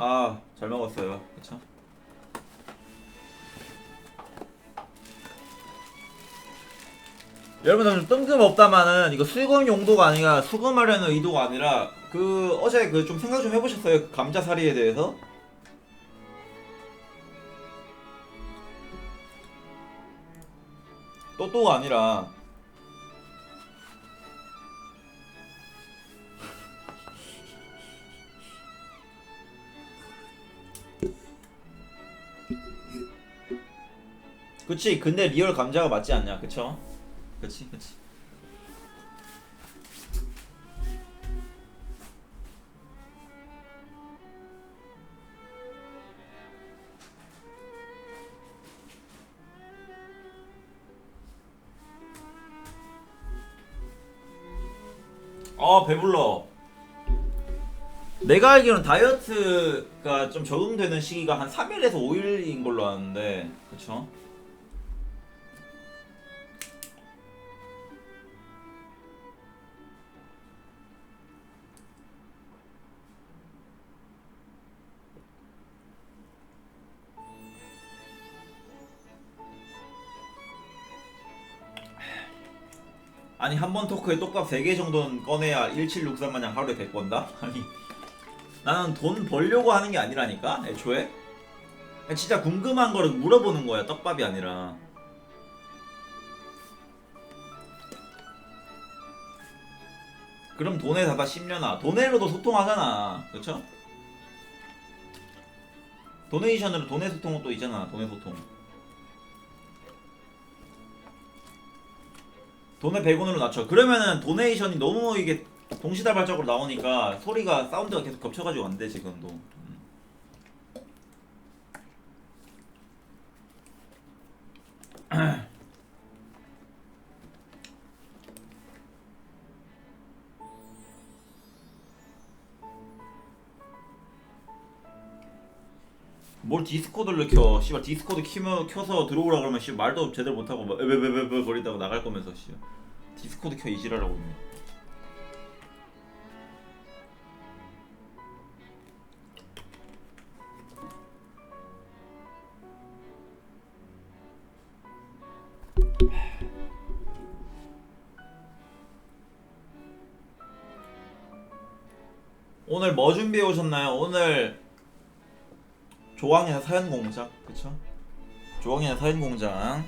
아, 잘 먹었어요. 그쵸? 여러분들 좀 뜬금없다마는 이거 수금 용도가 아니라 수금하려는 의도가 아니라 그 어제 그 좀 생각 좀 해보셨어요? 그 감자사리에 대해서? 또가 아니라 그치. 근데 리얼 감자가 맞지 않냐? 그쵸? 그치 그치. 아, 배불러. 내가 알기로는 다이어트가 좀 적응되는 시기가 한 3일에서 5일인 걸로 아는데 그쵸? 아니, 한 번 토크에 똑밥 3개 정도는 꺼내야 1763 마냥 하루에 100번다? 아니, 나는 돈 벌려고 하는 게 아니라니까 애초에. 그냥 진짜 궁금한 거를 물어보는 거야, 떡밥이 아니라. 그럼 돈에 다다 10년아. 돈으로도 소통하잖아. 그쵸? 도네이션으로 돈의 소통은 또 있잖아. 돈의 소통. 돈을 100원으로 낮춰. 그러면은 도네이션이 너무 이게 동시다발적으로 나오니까 소리가 사운드가 계속 겹쳐가지고 안 돼 지금도. 뭘 디스코드를 켜? 씨발 디스코드 켜서 들어오라 그러면 씨 말도 제대로 못하고 막 왜왜왜왜 거리다가 나갈 거면서 씨 디스코드 켜 이지랄하고 있네. 오늘 뭐 준비해 오셨나요? 오늘 조항의 사연공작 그쵸? 조항의 사연공장.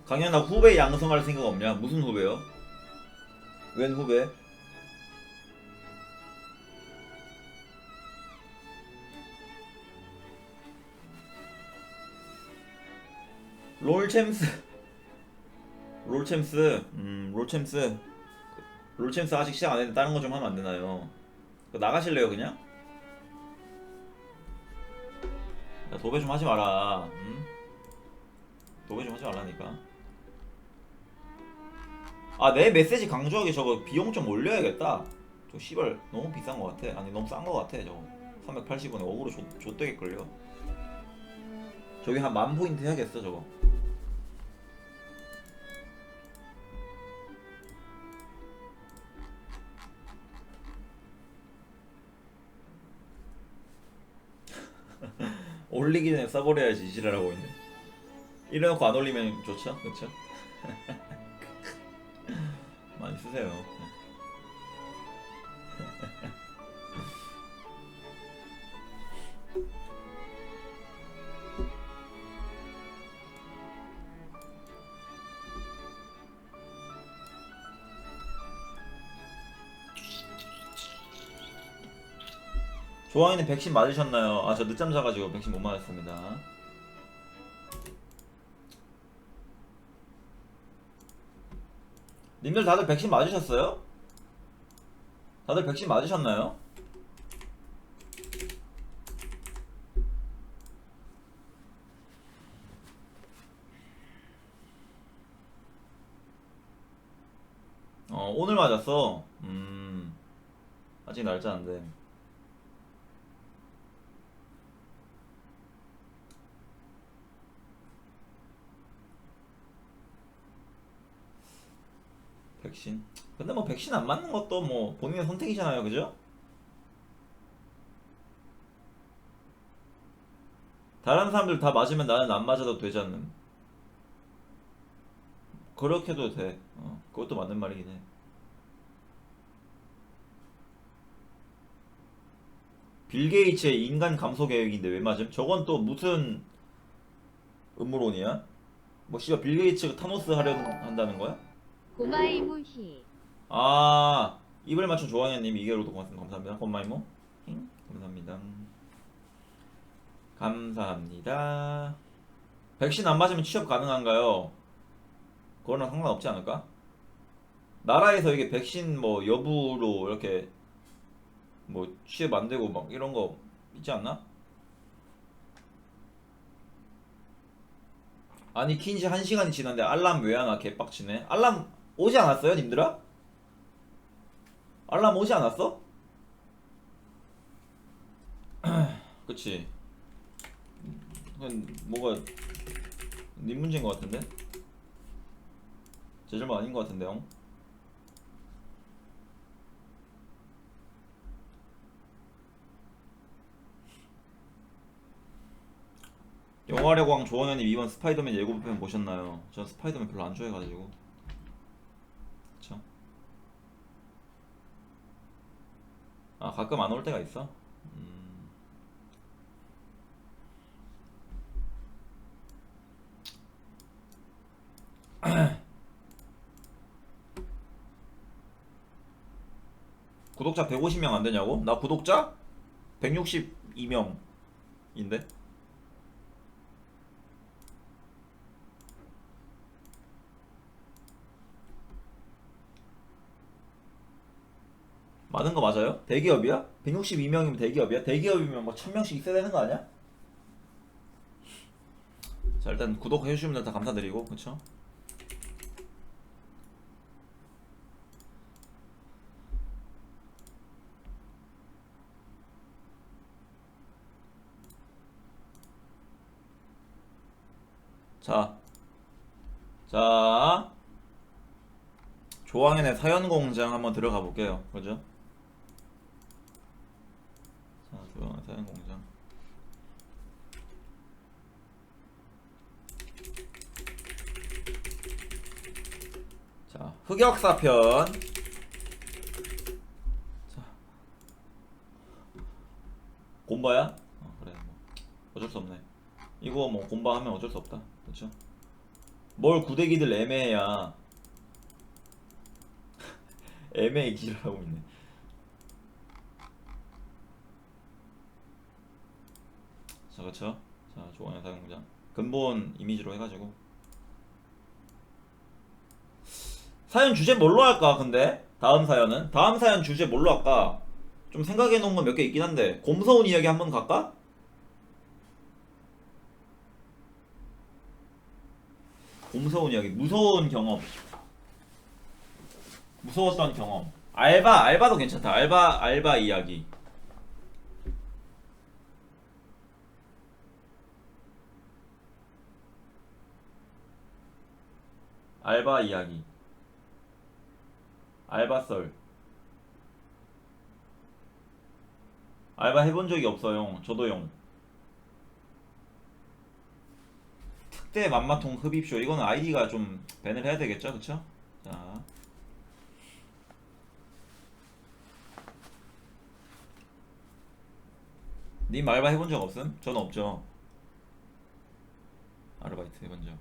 강현아, 후배 양성할 생각 없냐? 무슨 후배요? 웬 후배? 롤챔스. 롤챔스. 롤챔스. 롤챔스 아직 시작 안 했는데 다른 거 좀 하면 안 되나요? 나가실래요 그냥? 야, 도배 좀 하지 마라. 도배 좀 하지 말라니까. 아, 내 메시지 강조하기 저거 비용 좀 올려야겠다. 저 씨발 너무 비싼 거 같아. 아니 너무 싼 거 같아 저거. 380원에 어그로 좆되게걸려. 저기 한 10,000포인트 해야겠어 저거. 올리기 전에 써버려야지 지랄하고 있네. 이래놓고 안 올리면 좋죠? 그쵸? 많이 쓰세요. 조항이는 백신 맞으셨나요? 아, 저 늦잠 자가지고 백신 못 맞았습니다. 님들 다들 백신 맞으셨어요? 다들 백신 맞으셨나요? 오늘 맞았어. 아직 날짜 안 돼. 백신. 근데 뭐 백신 안 맞는 것도 뭐 본인의 선택이잖아요, 그죠? 다른 사람들 다 맞으면 나는 안 맞아도 되지 않는. 그렇게도 돼. 그것도 맞는 말이긴 해. 빌 게이츠의 인간 감소 계획인데 왜 맞음? 저건 또 무슨 음모론이야? 뭐 씨발 빌 게이츠가 타노스 하려는 한다는 거야? 고마이무히 아, 입을 맞춘 조항현님 2개월도 고맙습니다. 감사합니다. 고마이모. 감사합니다. 감사합니다. 백신 안 맞으면 취업 가능한가요? 그거랑 상관없지 않을까? 나라에서 이게 백신 뭐 여부로 이렇게 뭐 취업 안 되고 막 이런 거 있지 않나? 아니 킨지 1시간이 지났는데 알람 왜 안 와? 개빡치네. 알람 오지 않았어요, 님들아? 알람 오지 않았어? 그치. 그건 뭐가 님 문제인 것 같은데? 제 잘못 아닌 것 같은데, 형? 영화의 광 조원현님 이번 스파이더맨 예고편 보셨나요? 전 스파이더맨 별로 안 좋아해가지고. 그쵸? 아, 가끔 안 올 때가 있어? 구독자 150명 안 되냐고? 나 구독자 162명인데? 많은 거 맞아요? 대기업이야? 162명이면 대기업이야? 대기업이면 뭐 1000명씩 있어야 되는 거 아니야? 자, 일단 구독해주시면 다 감사드리고, 그쵸? 자, 자, 조항현의 사연공장 한번 들어가 볼게요. 그죠? 자, 조항현의 사연공장. 자, 흑역사편. 자, 곰바야? 그래, 뭐. 어쩔 수 없네. 이거 뭐, 곰바하면 어쩔 수 없다. 그쵸? 뭘 구대기들 애매해야. 애매해 기질하고 있네. 자, 그쵸? 자, 조항현 사연공장. 근본 이미지로 해가지고. 사연 주제 뭘로 할까, 근데? 다음 사연은? 다음 사연 주제 뭘로 할까? 좀 생각해 놓은 거 몇 개 있긴 한데, 곰서운 이야기 한번 갈까? 곰서운 이야기. 무서운 경험. 무서웠던 경험. 알바도 괜찮다. 알바 이야기. 알바 이야기. 알바썰. 알바 해본 적이 없어요. 저도용. 특대 만마통 흡입쇼. 이거는 아이디가 좀 밴을 해야 되겠죠, 그쵸? 자, 님 알바 해본 적 없음? 저는 없죠. 아르바이트 해본 적.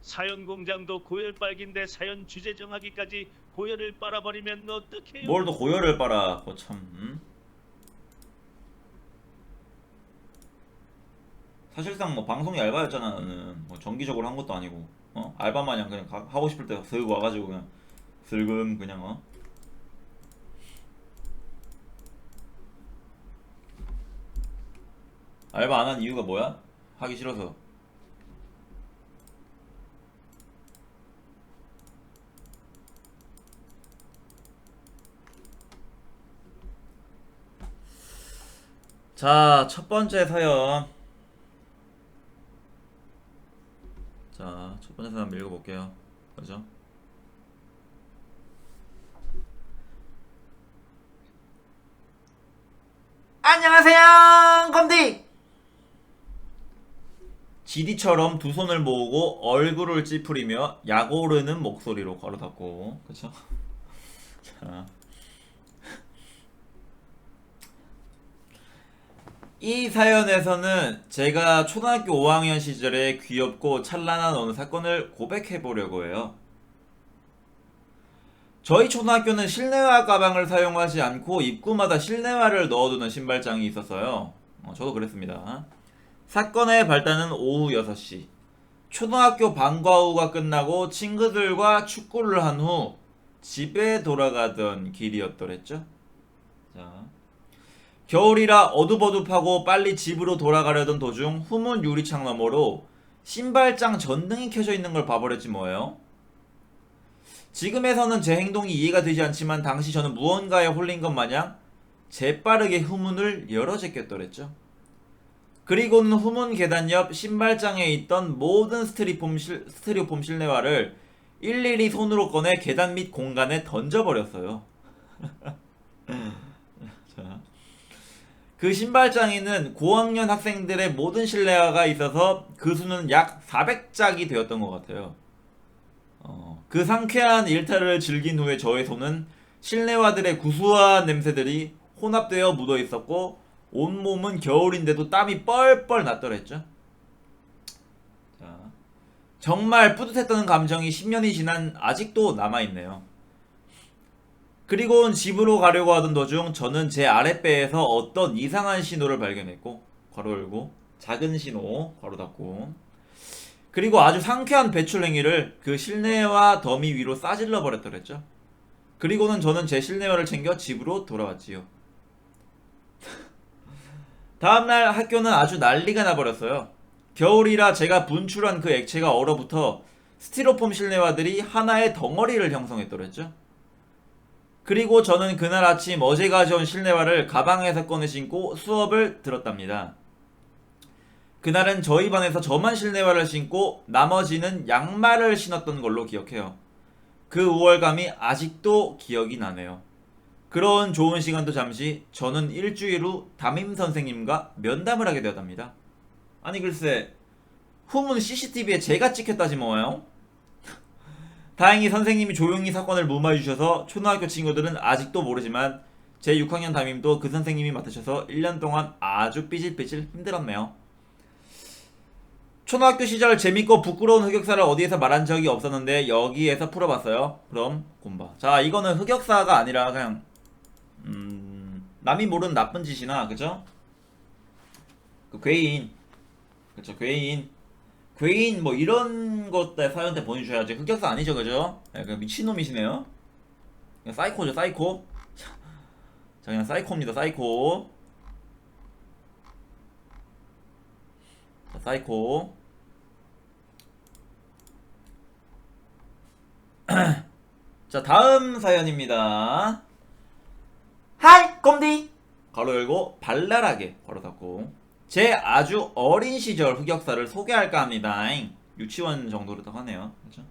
사연 공장도 고열 빨긴데 사연 주제 정하기까지 고열을 빨아버리면 어떡해요? 뭘 또 고열을 빨아, 거참. 사실상 뭐 방송이 알바였잖아. 나는 뭐 정기적으로 한 것도 아니고, 알바 마냥 그냥 하고 싶을 때 슥 와가지고 그냥 슬금 그냥 알바 안 한 이유가 뭐야? 하기 싫어서. 자, 첫 번째 사연. 자, 첫 번째 사연 한번 읽어볼게요. 그죠? 안녕하세요, 검디! GD처럼 두 손을 모으고 얼굴을 찌푸리며 약 오르는 목소리로 걸어 닫고, 그쵸? 자. 이 사연에서는 제가 초등학교 5학년 시절에 귀엽고 찬란한 어느 사건을 고백해 보려고 해요. 저희 초등학교는 실내화 가방을 사용하지 않고 입구마다 실내화를 넣어두는 신발장이 있었어요. 저도 그랬습니다. 사건의 발단은 오후 6시. 초등학교 방과 후가 끝나고 친구들과 축구를 한 후 집에 돌아가던 길이었더랬죠. 자. 겨울이라 어둑어둑하고 빨리 집으로 돌아가려던 도중 후문 유리창 너머로 신발장 전등이 켜져 있는 걸 봐버렸지 뭐예요. 지금에서는 제 행동이 이해가 되지 않지만 당시 저는 무언가에 홀린 것 마냥 재빠르게 후문을 열어 제꼈더랬죠. 그리고는 후문 계단 옆 신발장에 있던 모든 스티로폼 실내화를 일일이 손으로 꺼내 계단 밑 공간에 던져버렸어요. 자. 그 신발장에는 고학년 학생들의 모든 실내화가 있어서 그 수는 약 400짝이 되었던 것 같아요. 그 상쾌한 일탈을 즐긴 후에 저의 손은 실내화들의 구수한 냄새들이 혼합되어 묻어 있었고 온몸은 겨울인데도 땀이 뻘뻘 났더랬죠. 자, 정말 뿌듯했던 감정이 10년이 지난 아직도 남아있네요. 그리고는 집으로 가려고 하던 도중 저는 제 아랫배에서 어떤 이상한 신호를 발견했고 괄호 열고 작은 신호 괄호 닫고 그리고 아주 상쾌한 배출 행위를 그 실내화 더미 위로 싸질러 버렸더랬죠. 그리고는 저는 제 실내화를 챙겨 집으로 돌아왔지요. 다음날 학교는 아주 난리가 나버렸어요. 겨울이라 제가 분출한 그 액체가 얼어붙어 스티로폼 실내화들이 하나의 덩어리를 형성했더랬죠. 그리고 저는 그날 아침 어제 가져온 실내화를 가방에서 꺼내 신고 수업을 들었답니다. 그날은 저희 반에서 저만 실내화를 신고 나머지는 양말을 신었던 걸로 기억해요. 그 우월감이 아직도 기억이 나네요. 그런 좋은 시간도 잠시 저는 일주일 후 담임 선생님과 면담을 하게 되었답니다. 아니 글쎄 후문 CCTV에 제가 찍혔다지 뭐예요? 다행히 선생님이 조용히 사건을 무마해 주셔서 초등학교 친구들은 아직도 모르지만 제 6학년 담임도 그 선생님이 맡으셔서 1년 동안 아주 삐질삐질 힘들었네요. 초등학교 시절 재밌고 부끄러운 흑역사를 어디에서 말한 적이 없었는데 여기에서 풀어봤어요. 그럼 곰바. 자, 이거는 흑역사가 아니라 그냥 남이 모르는 나쁜 짓이나 그죠? 그 괴인 그쵸 괴인 뭐 이런 것들 사연 때 보내주셔야지 흑역사 아니죠 그죠? 네, 그냥 미친놈이시네요. 그냥 사이코죠 사이코. 자 그냥 사이코입니다 사이코. 자 사이코. 자 다음 사연입니다. 하이 꼼디 가로 열고 발랄하게 가로 닫고 제 아주 어린 시절 흑역사를 소개할까 합니다. 유치원 정도로 딱 하네요. 그렇죠?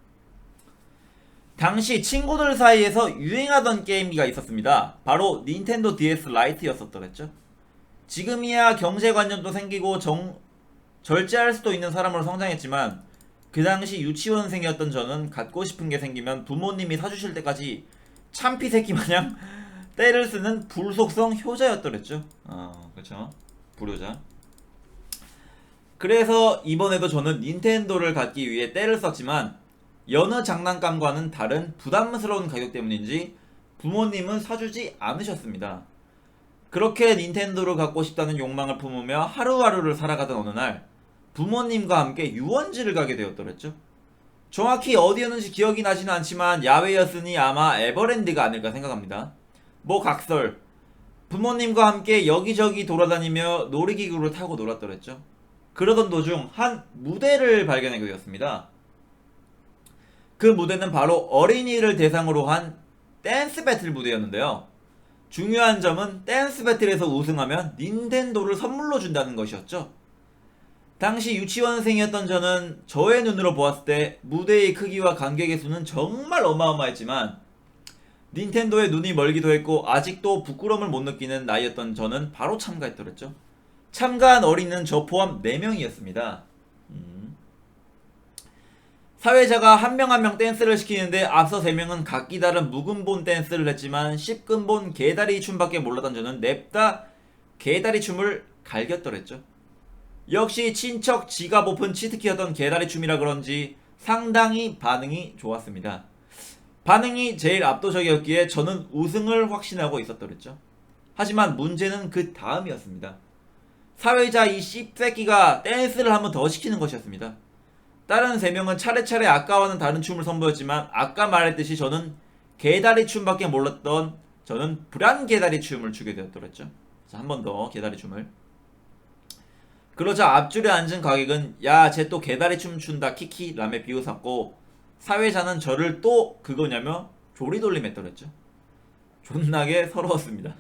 당시 친구들 사이에서 유행하던 게임기가 있었습니다. 바로 닌텐도 DS 라이트였었더랬죠. 지금이야 경제관념도 생기고 절제할 수도 있는 사람으로 성장했지만 그 당시 유치원생이었던 저는 갖고 싶은 게 생기면 부모님이 사주실 때까지 참피 새끼 마냥 때를 쓰는 불속성 효자였더랬죠. 그렇죠. 불효자. 그래서 이번에도 저는 닌텐도를 갖기 위해 때를 썼지만 여느 장난감과는 다른 부담스러운 가격 때문인지 부모님은 사주지 않으셨습니다. 그렇게 닌텐도를 갖고 싶다는 욕망을 품으며 하루하루를 살아가던 어느 날 부모님과 함께 유원지를 가게 되었더랬죠. 정확히 어디였는지 기억이 나지는 않지만 야외였으니 아마 에버랜드가 아닐까 생각합니다. 뭐 각설 부모님과 함께 여기저기 돌아다니며 놀이기구를 타고 놀았더랬죠. 그러던 도중 한 무대를 발견하게 되었습니다. 그 무대는 바로 어린이를 대상으로 한 댄스 배틀 무대였는데요. 중요한 점은 댄스 배틀에서 우승하면 닌텐도를 선물로 준다는 것이었죠. 당시 유치원생이었던 저는 저의 눈으로 보았을 때 무대의 크기와 관객의 수는 정말 어마어마했지만 닌텐도에 눈이 멀기도 했고 아직도 부끄러움을 못 느끼는 나이였던 저는 바로 참가했더랬죠. 참가한 어린이는 저 포함 4명이었습니다. 사회자가 한 명 한 명 댄스를 시키는데 앞서 3명은 각기 다른 묵은본 댄스를 했지만 10근본 개다리 춤밖에 몰랐던 저는 냅다 개다리 춤을 갈겼더랬죠. 역시 친척 지가 오픈 치트키였던 개다리 춤이라 그런지 상당히 반응이 좋았습니다. 반응이 제일 압도적이었기에 저는 우승을 확신하고 있었더랬죠. 하지만 문제는 그 다음이었습니다. 사회자 이 씹새끼가 댄스를 한 번 더 시키는 것이었습니다. 다른 3명은 차례차례 아까와는 다른 춤을 선보였지만 아까 말했듯이 저는 개다리 춤밖에 몰랐던 저는 불안 개다리 춤을 추게 되었더랬죠. 자, 한 번 더 개다리 춤을. 그러자 앞줄에 앉은 관객은 야, 쟤 또 개다리 춤 춘다 키키 라며 비웃었고 사회자는 저를 또 그거냐며 조리돌림했더랬죠. 존나게 서러웠습니다.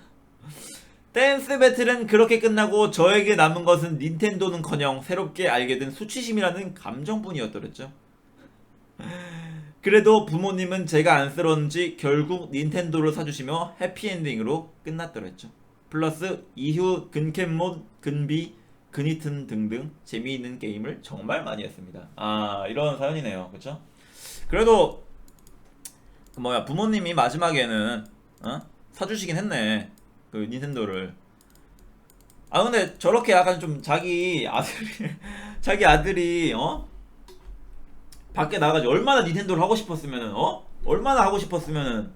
댄스 배틀은 그렇게 끝나고 저에게 남은 것은 닌텐도는커녕 새롭게 알게 된 수치심이라는 감정뿐이었더랬죠. 그래도 부모님은 제가 안쓰러운지 결국 닌텐도를 사주시며 해피엔딩으로 끝났더랬죠. 플러스 이후 근캠몬, 근비, 근히튼 등등 재미있는 게임을 정말 많이 했습니다. 아, 이런 사연이네요. 그쵸? 그래도 부모님이 마지막에는 사주시긴 했네. 그 닌텐도를. 아, 근데 저렇게 약간 좀 자기 아들이 밖에 나가가지고 얼마나 닌텐도를 하고 싶었으면은 얼마나 하고 싶었으면은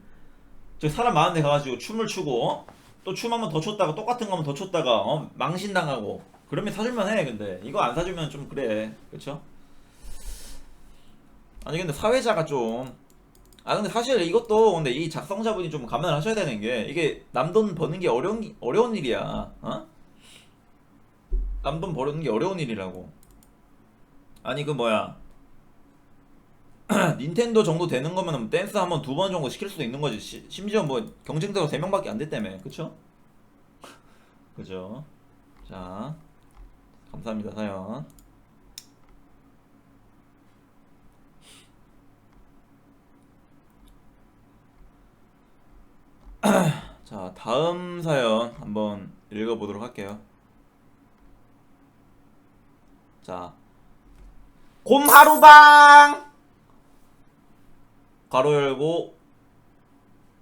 저 사람 많은 데 가가지고 춤을 추고 또 춤 한 번 더 췄다가 똑같은 거 한 번 더 췄다가 망신당하고 그러면 사줄만 해. 근데 이거 안 사주면 좀 그래. 그쵸? 아니 근데 사회자가 좀 근데 사실 이것도 근데 이 작성자분이 좀 감안을 하셔야 되는 게 이게 남돈 버는 게 어려운 일이야. 남돈 버는 게 어려운 일이라고. 아니 닌텐도 정도 되는 거면 댄스 한번 2번 정도 시킬 수도 있는 거지. 심지어 뭐 경쟁자가 3명밖에 안 됐다며. 그쵸? 그죠? 자, 감사합니다 사연. 자, 다음 사연 한번 읽어보도록 할게요. 자, 곰하루방 가로 열고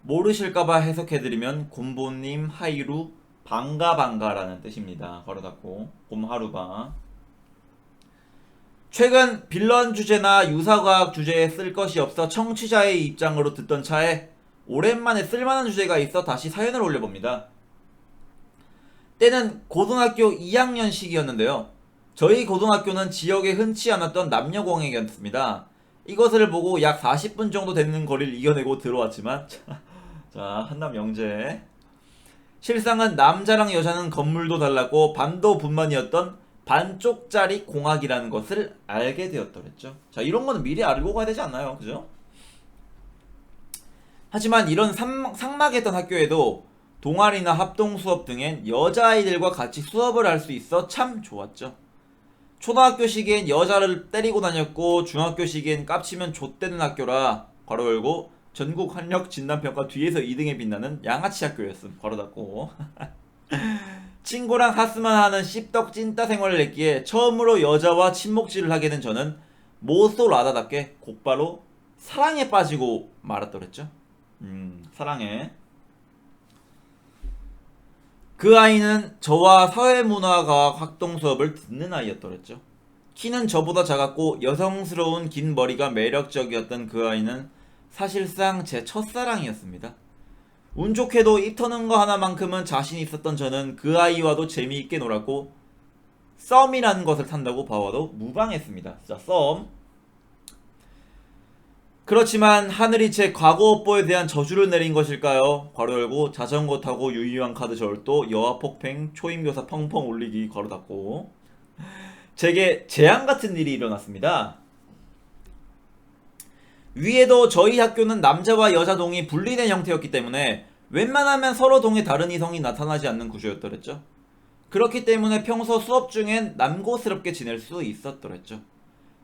모르실까봐 해석해드리면 곰보님 하이루 반가반가라는 뜻입니다. 가로 닫고 곰하루방. 최근 빌런 주제나 유사과학 주제에 쓸 것이 없어 청취자의 입장으로 듣던 차에 오랜만에 쓸만한 주제가 있어 다시 사연을 올려봅니다. 때는 고등학교 2학년 시기였는데요. 저희 고등학교는 지역에 흔치 않았던 남녀공학이었습니다. 이것을 보고 약 40분 정도 되는 거리를 이겨내고 들어왔지만 자, 한남 영재. 실상은 남자랑 여자는 건물도 달랐고 반도 분만이었던 반쪽짜리 공학이라는 것을 알게 되었더랬죠. 자, 이런 거는 미리 알고 가야 되지 않나요? 그죠? 하지만 이런 삭막했던 학교에도 동아리나 합동 수업 등엔 여자아이들과 같이 수업을 할 수 있어 참 좋았죠. 초등학교 시기엔 여자를 때리고 다녔고 중학교 시기엔 깝치면 좆되는 학교라 괄호 열고 전국 학력 진단평가 뒤에서 2등에 빛나는 양아치 학교였음 괄호 닫고. 친구랑 하스만 하는 씹덕 찐따 생활을 했기에 처음으로 여자와 친목질을 하게 된 저는 모쏠 라다답게 곧바로 사랑에 빠지고 말았더랬죠. 사랑해. 그 아이는 저와 사회문화과학 학동 수업을 듣는 아이였더랬죠. 키는 저보다 작았고 여성스러운 긴 머리가 매력적이었던 그 아이는 사실상 제 첫사랑이었습니다. 운 좋게도 입 터는 거 하나만큼은 자신 있었던 저는 그 아이와도 재미있게 놀았고 썸이라는 것을 탄다고 봐와도 무방했습니다. 자, 썸. 그렇지만 하늘이 제 과거 업보에 대한 저주를 내린 것일까요? 괄호 열고 자전거 타고 유희왕 카드 절도 여아 폭행 초임교사 펑펑 울리기 괄호 닫고. 제게 재앙 같은 일이 일어났습니다. 위에도 저희 학교는 남자와 여자 동이 분리된 형태였기 때문에 웬만하면 서로 동의 다른 이성이 나타나지 않는 구조였더랬죠. 그렇기 때문에 평소 수업 중엔 남고스럽게 지낼 수 있었더랬죠.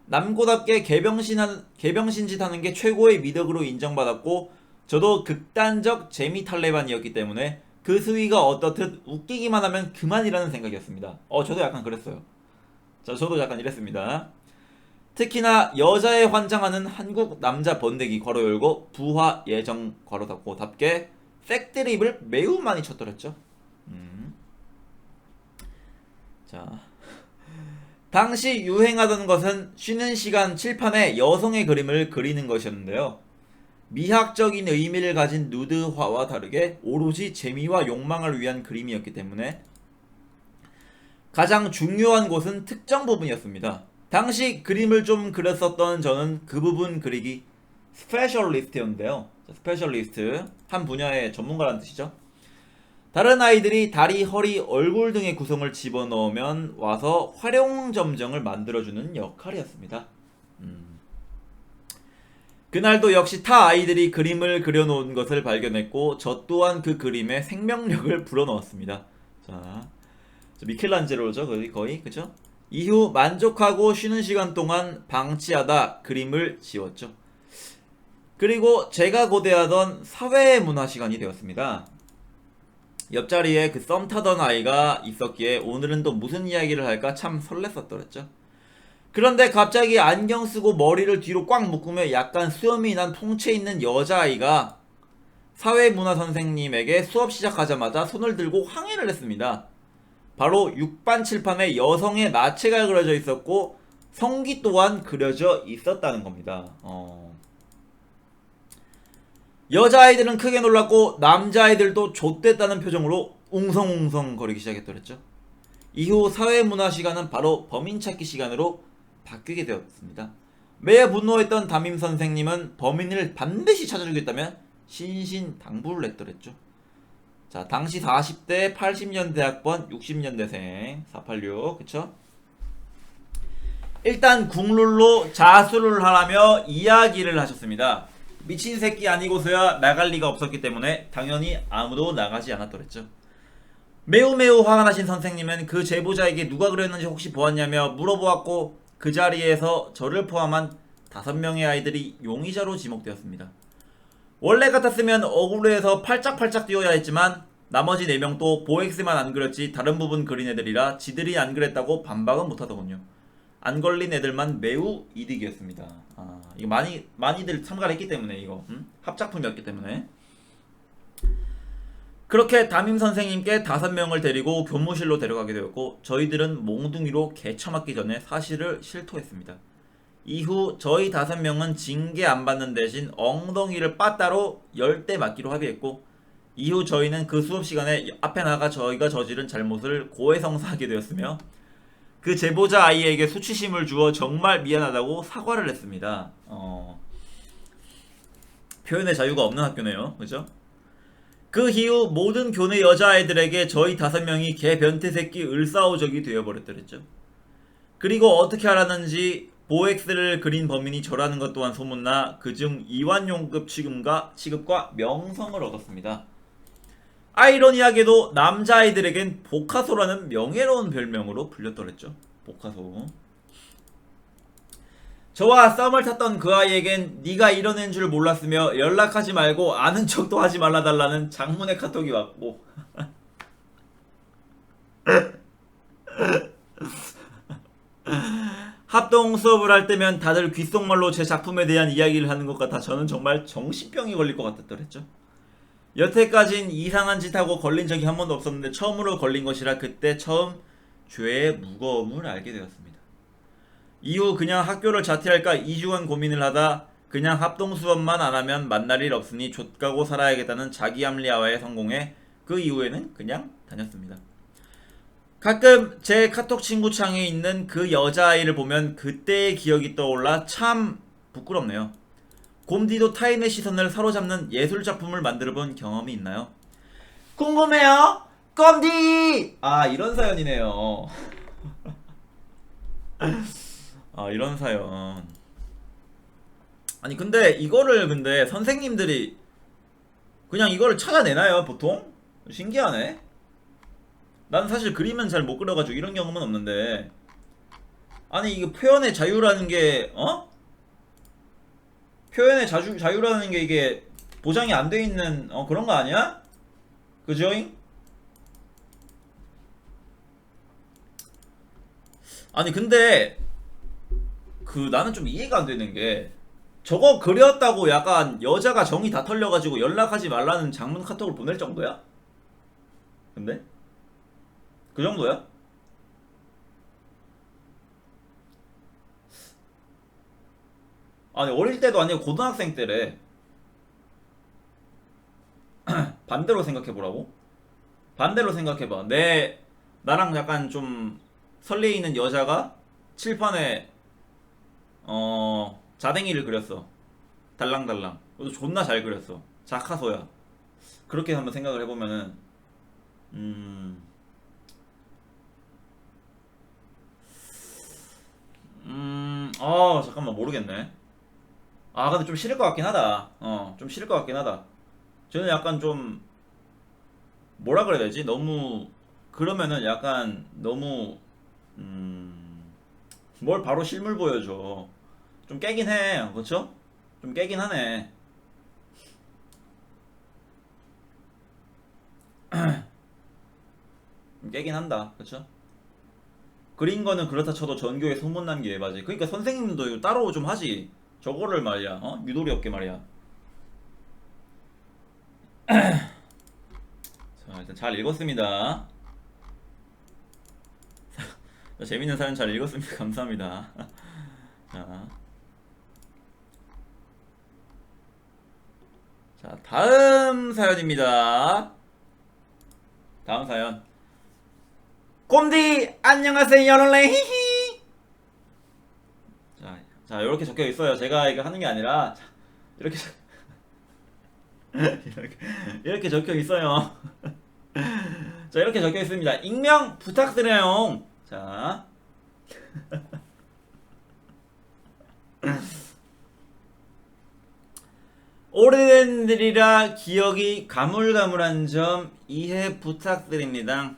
남고답게 개병신짓 하는 게 최고의 미덕으로 인정받았고 저도 극단적 재미 탈레반이었기 때문에 그 수위가 어떻듯 웃기기만 하면 그만이라는 생각이었습니다. 저도 약간 그랬어요. 저도 약간 이랬습니다. 특히나 여자에 환장하는 한국 남자 번데기 괄호 열고 부하 예정 괄호 닫고 답게 백드립을 매우 많이 쳤더랬죠. 자, 당시 유행하던 것은 쉬는 시간 칠판에 여성의 그림을 그리는 것이었는데요. 미학적인 의미를 가진 누드화와 다르게 오로지 재미와 욕망을 위한 그림이었기 때문에 가장 중요한 곳은 특정 부분이었습니다. 당시 그림을 좀 그렸었던 저는 그 부분 그리기 스페셜리스트였는데요. 스페셜리스트, 한 분야의 전문가라는 뜻이죠. 다른 아이들이 다리, 허리, 얼굴 등의 구성을 집어넣으면 와서 활용점정을 만들어주는 역할이었습니다. 그날도 역시 타 아이들이 그림을 그려놓은 것을 발견했고 저 또한 그 그림에 생명력을 불어넣었습니다. 자, 미켈란젤로죠 거의 그쵸? 이후 만족하고 쉬는 시간 동안 방치하다 그림을 지웠죠. 그리고 제가 고대하던 사회문화 시간이 되었습니다. 옆자리에 그 썸 타던 아이가 있었기에 오늘은 또 무슨 이야기를 할까 참 설렜었더랬죠. 그런데 갑자기 안경 쓰고 머리를 뒤로 꽉 묶으며 약간 수염이 난 풍채 있는 여자아이가 사회문화 선생님에게 수업 시작하자마자 손을 들고 항의를 했습니다. 바로 6반 칠판에 여성의 나체가 그려져 있었고 성기 또한 그려져 있었다는 겁니다. 여자아이들은 크게 놀랐고 남자아이들도 좆됐다는 표정으로 웅성웅성 거리기 시작했더랬죠. 이후 사회문화 시간은 바로 범인 찾기 시간으로 바뀌게 되었습니다. 매우 분노했던 담임 선생님은 범인을 반드시 찾아주겠다며 신신당부를 했더랬죠. 자, 당시 40대 80년대 학번 60년대생 486 그쵸? 일단 국룰로 자수를 하라며 이야기를 하셨습니다. 미친 새끼 아니고서야 나갈 리가 없었기 때문에 당연히 아무도 나가지 않았더랬죠. 매우 화가 나신 선생님은 그 제보자에게 누가 그렸는지 혹시 보았냐며 물어보았고 그 자리에서 저를 포함한 5명의 아이들이 용의자로 지목되었습니다. 원래 같았으면 억울해서 팔짝팔짝 뛰어야 했지만 나머지 4명도 보엑스만 안 그렸지 다른 부분 그린 애들이라 지들이 안 그랬다고 반박은 못하더군요. 안 걸린 애들만 매우 이득이었습니다. 이거 많이들 참가를 했기 때문에 이거 합작품이었기 때문에 그렇게 담임 선생님께 5명을 데리고 교무실로 데려가게 되었고 저희들은 몽둥이로 개처맞기 전에 사실을 실토했습니다. 이후 저희 5명은 징계 안 받는 대신 엉덩이를 빠따로 10대 맞기로 합의했고 이후 저희는 그 수업 시간에 앞에 나가 저희가 저지른 잘못을 고해성사하게 되었으며 그 제보자 아이에게 수치심을 주어 정말 미안하다고 사과를 했습니다. 표현의 자유가 없는 학교네요. 그죠? 그 이후 모든 교내 여자아이들에게 저희 5명이 개 변태새끼 을사오적이 되어버렸더랬죠. 그리고 어떻게 알았는지 보엑스를 그린 범인이 저라는 것 또한 소문나 그중 이완용급 취급과 명성을 얻었습니다. 아이러니하게도 남자아이들에겐 보카소라는 명예로운 별명으로 불렸더랬죠. 보카소. 저와 썸을 탔던 그 아이에겐 네가 이런 애인 줄 몰랐으며 연락하지 말고 아는 척도 하지 말아달라는 장문의 카톡이 왔고 합동 수업을 할 때면 다들 귓속말로 제 작품에 대한 이야기를 하는 것 같아 저는 정말 정신병이 걸릴 것 같았더랬죠. 여태까진 이상한 짓 하고 걸린 적이 한 번도 없었는데 처음으로 걸린 것이라 그때 처음 죄의 무거움을 알게 되었습니다. 이후 그냥 학교를 자퇴할까 2주간 고민을 하다 그냥 합동 수업만 안 하면 만날 일 없으니 좆가고 살아야겠다는 자기 합리화에 성공해 그 이후에는 그냥 다녔습니다. 가끔 제 카톡 친구 창에 있는 그 여자아이를 보면 그때의 기억이 떠올라 참 부끄럽네요. 곰디도 타인의 시선을 사로잡는 예술작품을 만들어본 경험이 있나요? 궁금해요? 곰디! 이런 사연이네요. 이런 사연. 아니 근데 이거를 선생님들이 그냥 이거를 찾아내나요 보통? 신기하네. 나는 사실 그림은 잘 못 그려가지고 이런 경험은 없는데, 아니 이게 표현의 자유라는 게 표현의 자유라는 게 이게 보장이 안 돼 있는 그런 거 아니야? 그죠잉? 아니 근데 나는 좀 이해가 안 되는 게, 저거 그렸다고 약간 여자가 정이 다 털려가지고 연락하지 말라는 장문 카톡을 보낼 정도야? 근데? 그 정도야? 아니 어릴 때도 아니고 고등학생 때래. 반대로 생각해보라고? 반대로 생각해봐. 나랑 약간 좀 설레이는 여자가 칠판에 자댕이를 그렸어. 달랑달랑. 그것도 존나 잘 그렸어. 자카소야. 그렇게 한번 생각을 해보면은 잠깐만 모르겠네. 아 근데 좀 싫을 것 같긴 하다. 좀 싫을 것 같긴 하다. 저는 약간 좀 뭐라 그래야 되지? 너무 그러면은 약간 너무 뭘 바로 실물 보여줘. 좀 깨긴 해. 그쵸? 좀 깨긴 하네. 좀 깨긴 한다. 그쵸? 그린 거는 그렇다 쳐도 전교에 소문난 게 에바지. 그러니까 선생님도 이거 따로 좀 하지. 저거를 말이야. 유도리 없게 말이야. 자, 일단 잘 읽었습니다. 재밌는 사연 잘 읽었습니다. 감사합니다. 자, 다음 사연입니다. 다음 사연. 꼼디 안녕하세요 여러분 히히. 자 이렇게 적혀 있어요. 제가 이거 하는 게 아니라 이렇게 이렇게 적혀 있어요. 자 이렇게 적혀 있습니다. 익명 부탁드려요. 자 오래된 일이라 기억이 가물가물한 점 이해 부탁드립니다.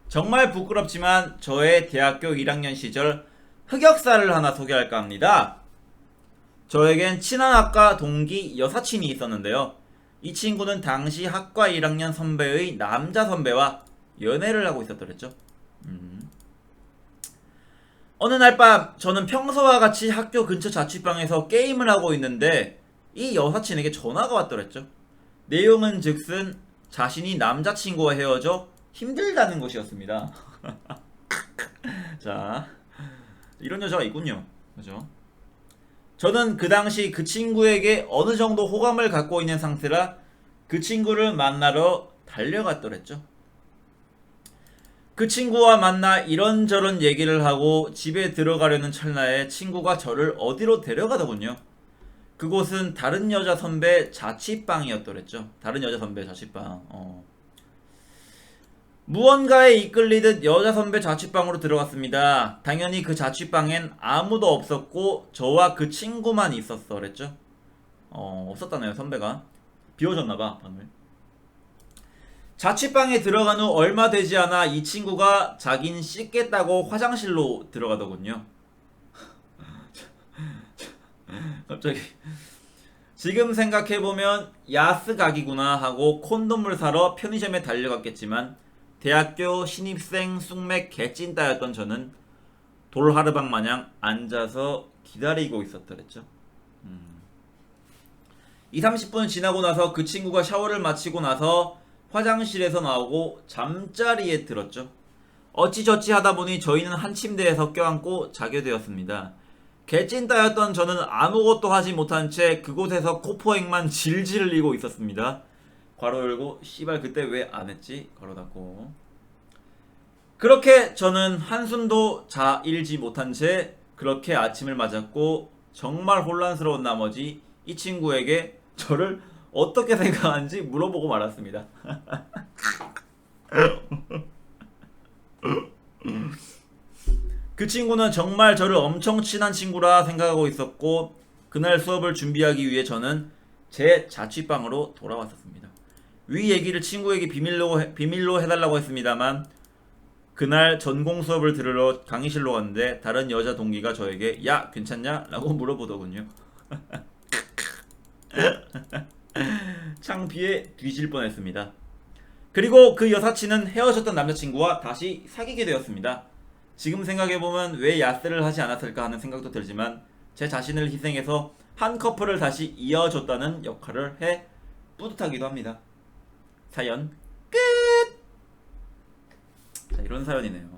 정말 부끄럽지만 저의 대학교 1학년 시절 흑역사를 하나 소개할까 합니다. 저에겐 친한 학과 동기 여사친이 있었는데요. 이 친구는 당시 학과 1학년 선배의 남자 선배와 연애를 하고 있었더랬죠. 어느 날 밤 저는 평소와 같이 학교 근처 자취방에서 게임을 하고 있는데 이 여사친에게 전화가 왔더랬죠. 내용은 즉슨 자신이 남자친구와 헤어져 힘들다는 것이었습니다. 자, 이런 여자가 있군요. 그죠? 저는 그 당시 그 친구에게 어느 정도 호감을 갖고 있는 상태라 그 친구를 만나러 달려갔더랬죠. 그 친구와 만나 이런저런 얘기를 하고 집에 들어가려는 찰나에 친구가 저를 어디로 데려가더군요. 그곳은 다른 여자 선배 자취방이었더랬죠. 다른 여자 선배 자취방. 무언가에 이끌리듯 여자 선배 자취방으로 들어갔습니다. 당연히 그 자취방엔 아무도 없었고 저와 그 친구만 있었어랬죠. 없었다네요. 선배가 비워줬나봐 방을. 자취방에 들어간 후 얼마 되지 않아 이 친구가 자긴 씻겠다고 화장실로 들어가더군요. 갑자기 지금 생각해보면 야스각이구나 하고 콘돔을 사러 편의점에 달려갔겠지만 대학교 신입생 쑥맥 개찐따였던 저는 돌하르방 마냥 앉아서 기다리고 있었더랬죠. 20-30분 지나고 나서 그 친구가 샤워를 마치고 나서 화장실에서 나오고 잠자리에 들었죠. 어찌저찌 하다 보니 저희는 한 침대에서 껴안고 자게 되었습니다. 개찐따였던 저는 아무것도 하지 못한 채 그곳에서 코포획만 질질 흘리고 있었습니다. 괄호 열고 씨발 그때 왜 안했지? 괄호 닫고. 그렇게 저는 한숨도 자일지 못한 채 그렇게 아침을 맞았고 정말 혼란스러운 나머지 이 친구에게 저를 어떻게 생각하는지 물어보고 말았습니다. 그 친구는 정말 저를 엄청 친한 친구라 생각하고 있었고 그날 수업을 준비하기 위해 저는 제 자취방으로 돌아왔었습니다. 위 얘기를 친구에게 비밀로 해달라고 했습니다만 그날 전공 수업을 들으러 강의실로 갔는데 다른 여자 동기가 저에게 야 괜찮냐? 라고 물어보더군요. 창피해 뒤질 뻔했습니다. 그리고 그 여사친은 헤어졌던 남자친구와 다시 사귀게 되었습니다. 지금 생각해보면 왜 야스를 하지 않았을까 하는 생각도 들지만 제 자신을 희생해서 한 커플을 다시 이어줬다는 역할을 해 뿌듯하기도 합니다. 사연 끝! 자, 이런 사연이네요.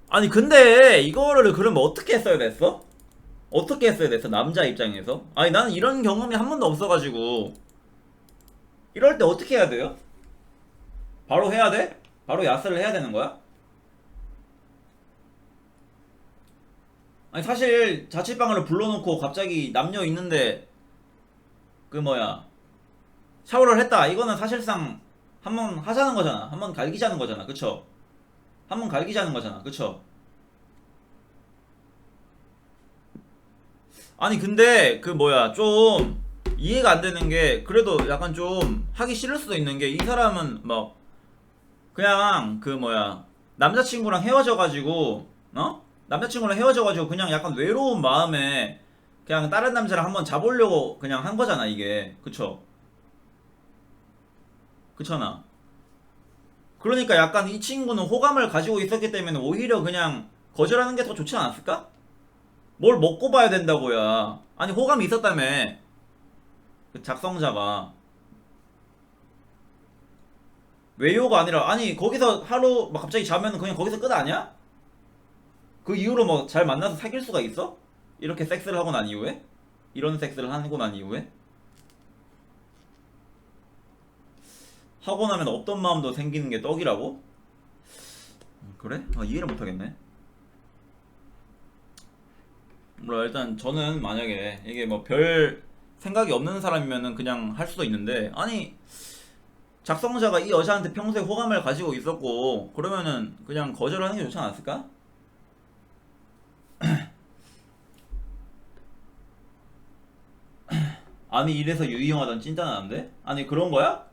아니 근데 이거를 그러면 어떻게 했어야 됐어? 어떻게 했어야 됐어? 남자 입장에서? 아니 나는 이런 경험이 한 번도 없어가지고 이럴 때 어떻게 해야 돼요? 바로 해야 돼? 바로 야스를 해야 되는 거야? 아니 사실 자취방으로 불러놓고 갑자기 남녀 있는데 그 뭐야 샤워를 했다 이거는 사실상 한번 하자는 거잖아. 한번 갈기자는 거잖아. 그쵸? 한번 갈기자는 거잖아. 그쵸? 아니 근데 그 뭐야 좀 이해가 안 되는 게 그래도 약간 좀 하기 싫을 수도 있는 게 이 사람은 막 그냥 그 뭐야 남자친구랑 헤어져가지고 남자친구랑 헤어져가지고 그냥 약간 외로운 마음에 그냥 다른 남자랑 한번 자보려고 그냥 한 거잖아 이게. 그쵸? 그렇잖아. 그러니까 약간 이 친구는 호감을 가지고 있었기 때문에 오히려 그냥 거절하는 게 더 좋지 않았을까? 뭘 먹고 봐야 된다고야. 아니 호감이 있었다며 그 작성자가. 외요가 아니라 아니 거기서 하루 막 갑자기 자면 그냥 거기서 끝 아니야? 그 이후로 뭐 잘 만나서 사귈 수가 있어? 이렇게 섹스를 하고 난 이후에? 이런 섹스를 하고 난 이후에? 하고 나면 없던 마음도 생기는 게 떡이라고? 그래? 아, 이해를 못하겠네. 몰라 일단 저는 만약에 이게 뭐 별 생각이 없는 사람이면은 그냥 할 수도 있는데 아니 작성자가 이 여자한테 평소에 호감을 가지고 있었고 그러면은 그냥 거절하는 게 좋지 않았을까? 아니 이래서 유희영하던 찐따나는데? 아니 그런 거야?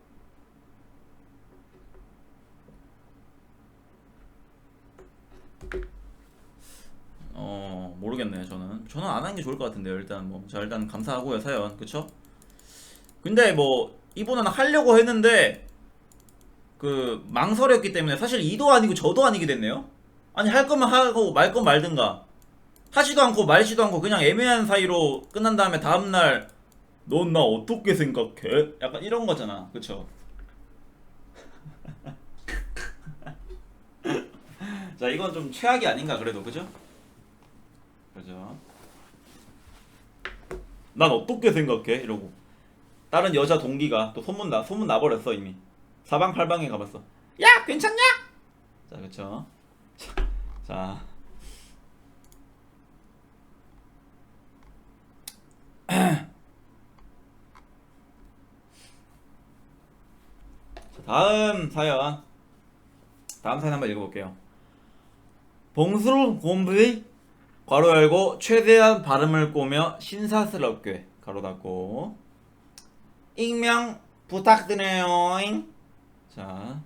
모르겠네. 저는 안 하는 게 좋을 것 같은데요. 일단 뭐 자 일단 감사하고요 사연. 그쵸? 근데 뭐 이분은 하려고 했는데 그 망설였기 때문에 사실 이도 아니고 저도 아니게 됐네요. 아니 할 거면 하고 말 건 말든가 하지도 않고 말지도 않고 그냥 애매한 사이로 끝난 다음에 다음날 넌 나 어떻게 생각해? 약간 이런 거잖아. 그쵸? 자 이건 좀 최악이 아닌가 그래도. 그죠? 그죠? 난 어떻게 생각해? 이러고 다른 여자 동기가 또 소문 나버렸어 이미. 사방팔방에 가봤어. 야 괜찮냐? 자 그쵸? 자 다음 사연 한번 읽어볼게요. 봉수를 곰비 괄호 열고 최대한 발음을 꼬며 신사스럽게 가로 닫고 익명 부탁드려요. 자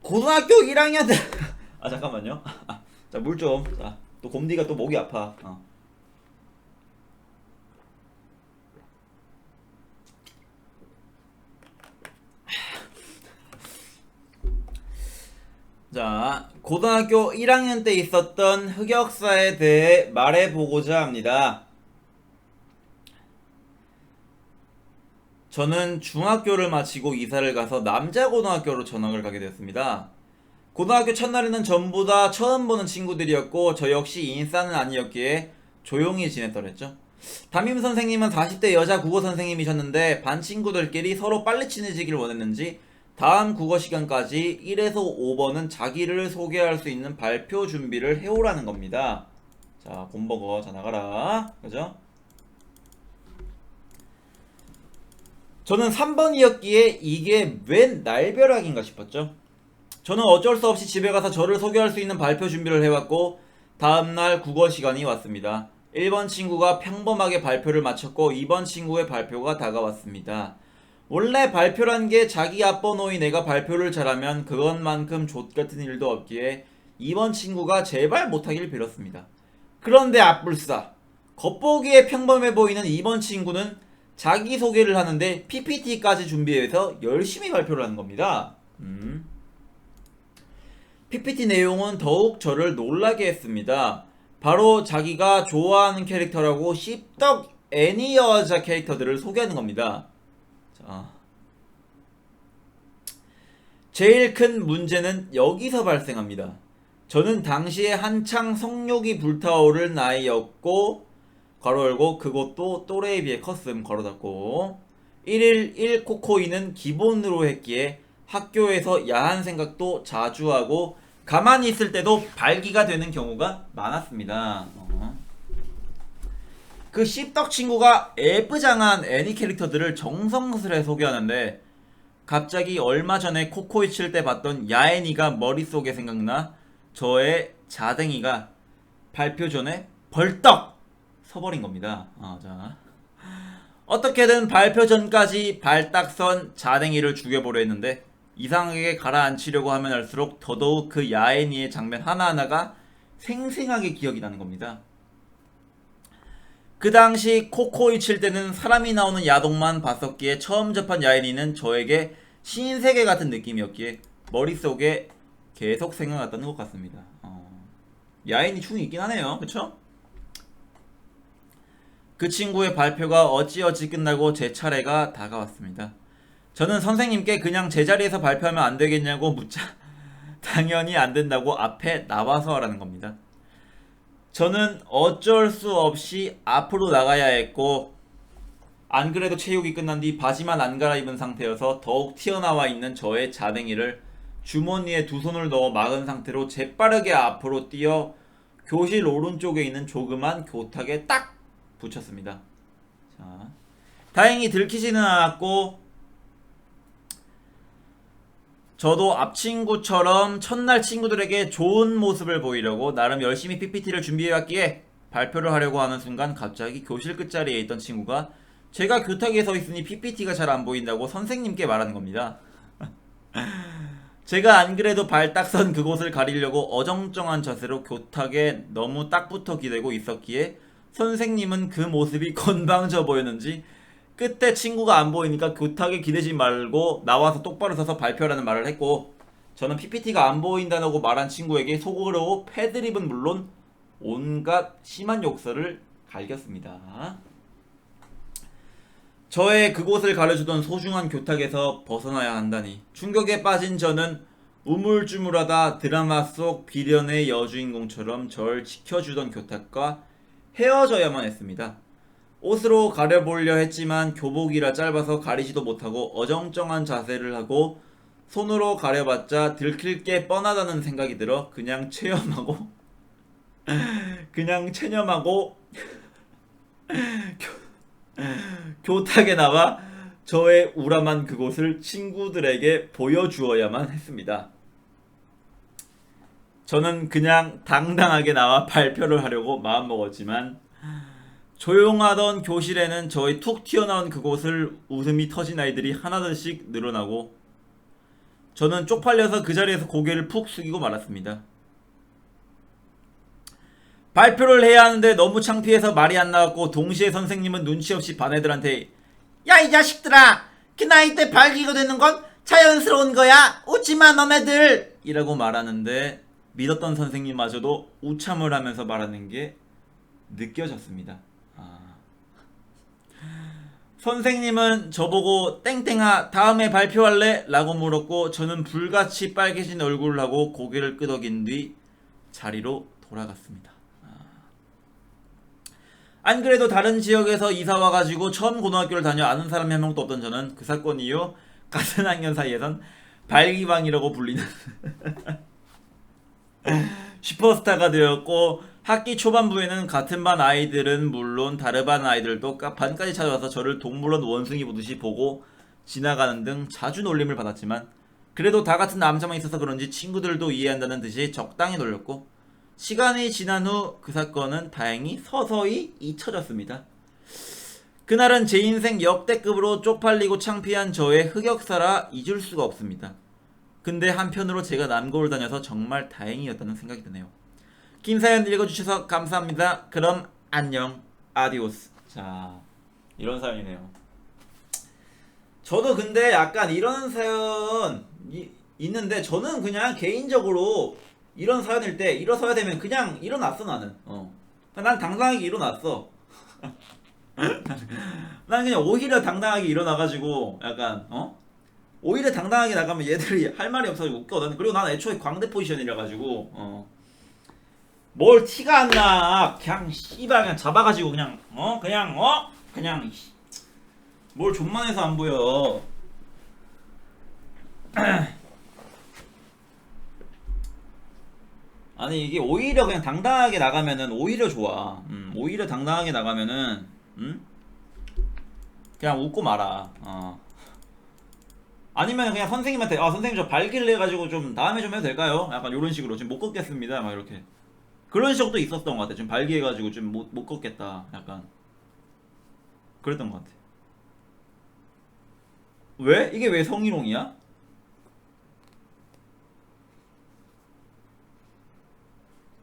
고등학교 1학년 때 아 잠깐만요. 자 물 좀. 자 또 곰디가 또 목이 아파. 자, 고등학교 1학년 때 있었던 흑역사에 대해 말해보고자 합니다. 저는 중학교를 마치고 이사를 가서 남자고등학교로 전학을 가게 되었습니다. 고등학교 첫날에는 전부 다 처음 보는 친구들이었고 저 역시 인싸는 아니었기에 조용히 지냈더랬죠. 담임 선생님은 40대 여자 국어 선생님이셨는데 반 친구들끼리 서로 빨리 친해지길 원했는지 다음 국어 시간까지 1에서 5번은 자기를 소개할 수 있는 발표 준비를 해오라는 겁니다. 자, 곰버거, 자 나가라. 그죠? 저는 3번이었기에 이게 웬 날벼락인가 싶었죠. 저는 어쩔 수 없이 집에 가서 저를 소개할 수 있는 발표 준비를 해왔고 다음날 국어 시간이 왔습니다. 1번 친구가 평범하게 발표를 마쳤고 2번 친구의 발표가 다가왔습니다. 원래 발표란 게 자기 앞번호인 내가 발표를 잘하면 그것만큼 족같은 일도 없기에 이번 친구가 제발 못하길 빌었습니다. 그런데 앞불싸 겉보기에 평범해 보이는 이번 친구는 자기소개를 하는데 PPT까지 준비해서 열심히 발표를 하는 겁니다. PPT 내용은 더욱 저를 놀라게 했습니다. 바로 자기가 좋아하는 캐릭터라고 씹덕 애니 여자 캐릭터들을 소개하는 겁니다. 자, 제일 큰 문제는 여기서 발생합니다. 저는 당시에 한창 성욕이 불타오를 나이였고 괄호 열고 그것도 또래에 비해 컸음 괄호 닫고 1일 1코코이는 기본으로 했기에 학교에서 야한 생각도 자주 하고 가만히 있을 때도 발기가 되는 경우가 많았습니다. 그 씹덕 친구가 예쁘장한 애니 캐릭터들을 정성스레 소개하는데 갑자기 얼마 전에 코코이 칠 때 봤던 야애니가 머릿속에 생각나 저의 자댕이가 발표 전에 벌떡 서버린 겁니다. 자. 어떻게든 발표 전까지 발딱선 자댕이를 죽여보려 했는데 이상하게 가라앉히려고 하면 할수록 더더욱 그 야애니의 장면 하나하나가 생생하게 기억이 나는 겁니다. 그 당시 코코이 칠 때는 사람이 나오는 야동만 봤었기에 처음 접한 야애니는 저에게 신세계 같은 느낌이었기에 머릿속에 계속 생각났던 것 같습니다. 야애니 충이 있긴 하네요. 그쵸? 그 친구의 발표가 어찌어찌 끝나고 제 차례가 다가왔습니다. 저는 선생님께 그냥 제자리에서 발표하면 안 되겠냐고 묻자 당연히 안 된다고 앞에 나와서 하라는 겁니다. 저는 어쩔 수 없이 앞으로 나가야 했고 안 그래도 체육이 끝난 뒤 바지만 안 갈아입은 상태여서 더욱 튀어나와 있는 저의 자댕이를 주머니에 두 손을 넣어 막은 상태로 재빠르게 앞으로 뛰어 교실 오른쪽에 있는 조그만 교탁에 딱 붙였습니다. 자, 다행히 들키지는 않았고 저도 앞 친구처럼 첫날 친구들에게 좋은 모습을 보이려고 나름 열심히 PPT를 준비해왔기에 발표를 하려고 하는 순간 갑자기 교실 끝자리에 있던 친구가 제가 교탁에 서 있으니 PPT가 잘 안 보인다고 선생님께 말하는 겁니다. 제가 안 그래도 발딱선 그곳을 가리려고 어정쩡한 자세로 교탁에 너무 딱 붙어 기대고 있었기에 선생님은 그 모습이 건방져 보였는지 끝에 친구가 안 보이니까 교탁에 기대지 말고 나와서 똑바로 서서 발표하라는 말을 했고 저는 PPT가 안 보인다고 말한 친구에게 속으로 패드립은 물론 온갖 심한 욕설을 갈겼습니다. 저의 그곳을 가려주던 소중한 교탁에서 벗어나야 한다니 충격에 빠진 저는 우물쭈물하다 드라마 속 비련의 여주인공처럼 절 지켜주던 교탁과 헤어져야만 했습니다. 옷으로 가려보려 했지만 교복이라 짧아서 가리지도 못하고 어정쩡한 자세를 하고 손으로 가려봤자 들킬 게 뻔하다는 생각이 들어 그냥 체념하고 교탁에 나와 저의 우람한 그곳을 친구들에게 보여주어야만 했습니다. 저는 그냥 당당하게 나와 발표를 하려고 마음먹었지만 조용하던 교실에는 저의 툭 튀어나온 그곳을 웃음이 터진 아이들이 하나둘씩 늘어나고 저는 쪽팔려서 그 자리에서 고개를 푹 숙이고 말았습니다. 발표를 해야 하는데 너무 창피해서 말이 안 나왔고 동시에 선생님은 눈치 없이 반 애들한테 야 이 자식들아 그 나이 때 발기가 되는 건 자연스러운 거야 웃지마 너네들 이라고 말하는데 믿었던 선생님마저도 우참을 하면서 말하는 게 느껴졌습니다. 선생님은 저보고 땡땡아 다음에 발표할래? 라고 물었고 저는 불같이 빨개진 얼굴을 하고 고개를 끄덕인 뒤 자리로 돌아갔습니다. 안 그래도 다른 지역에서 이사 와가지고 처음 고등학교를 다녀 아는 사람이 한 명도 없던 저는 그 사건 이후 같은 학년 사이에선 발기방이라고 불리는 슈퍼스타가 되었고 학기 초반부에는 같은 반 아이들은 물론 다른 반 아이들도 반까지 찾아와서 저를 동물원 원숭이 보듯이 보고 지나가는 등 자주 놀림을 받았지만 그래도 다 같은 남자만 있어서 그런지 친구들도 이해한다는 듯이 적당히 놀렸고 시간이 지난 후 그 사건은 다행히 서서히 잊혀졌습니다. 그날은 제 인생 역대급으로 쪽팔리고 창피한 저의 흑역사라 잊을 수가 없습니다. 근데 한편으로 제가 남고를 다녀서 정말 다행이었다는 생각이 드네요. 긴 사연 읽어주셔서 감사합니다. 그럼 안녕. 아디오스. 자, 이런 사연이네요. 저도 근데 약간 이런 사연이 있는데 저는 그냥 개인적으로 이런 사연일 때 일어서야 되면 그냥 일어났어 나는. 난 당당하게 일어났어. 난 그냥 오히려 당당하게 일어나가지고 약간 오히려 당당하게 나가면 얘들이 할 말이 없어가지고 웃거든. 그리고 난 애초에 광대 포지션이라 가지고 뭘 티가 안 나. 그냥 씨발 그냥 잡아가지고 그냥 그냥 뭘 존만해서 안 보여. 아니 이게 오히려 그냥 당당하게 나가면은 오히려 좋아. 오히려 당당하게 나가면은 그냥 웃고 말아. 아니면 그냥 선생님한테 선생님 저 발기를 해가지고 좀 다음에 좀 해도 될까요? 약간 요런 식으로 지금 못 걷겠습니다 막 이렇게 그런 적도 있었던 것 같아. 지금 발기해가지고 좀 못 걷겠다 약간 그랬던 것 같아. 왜? 이게 왜 성희롱이야?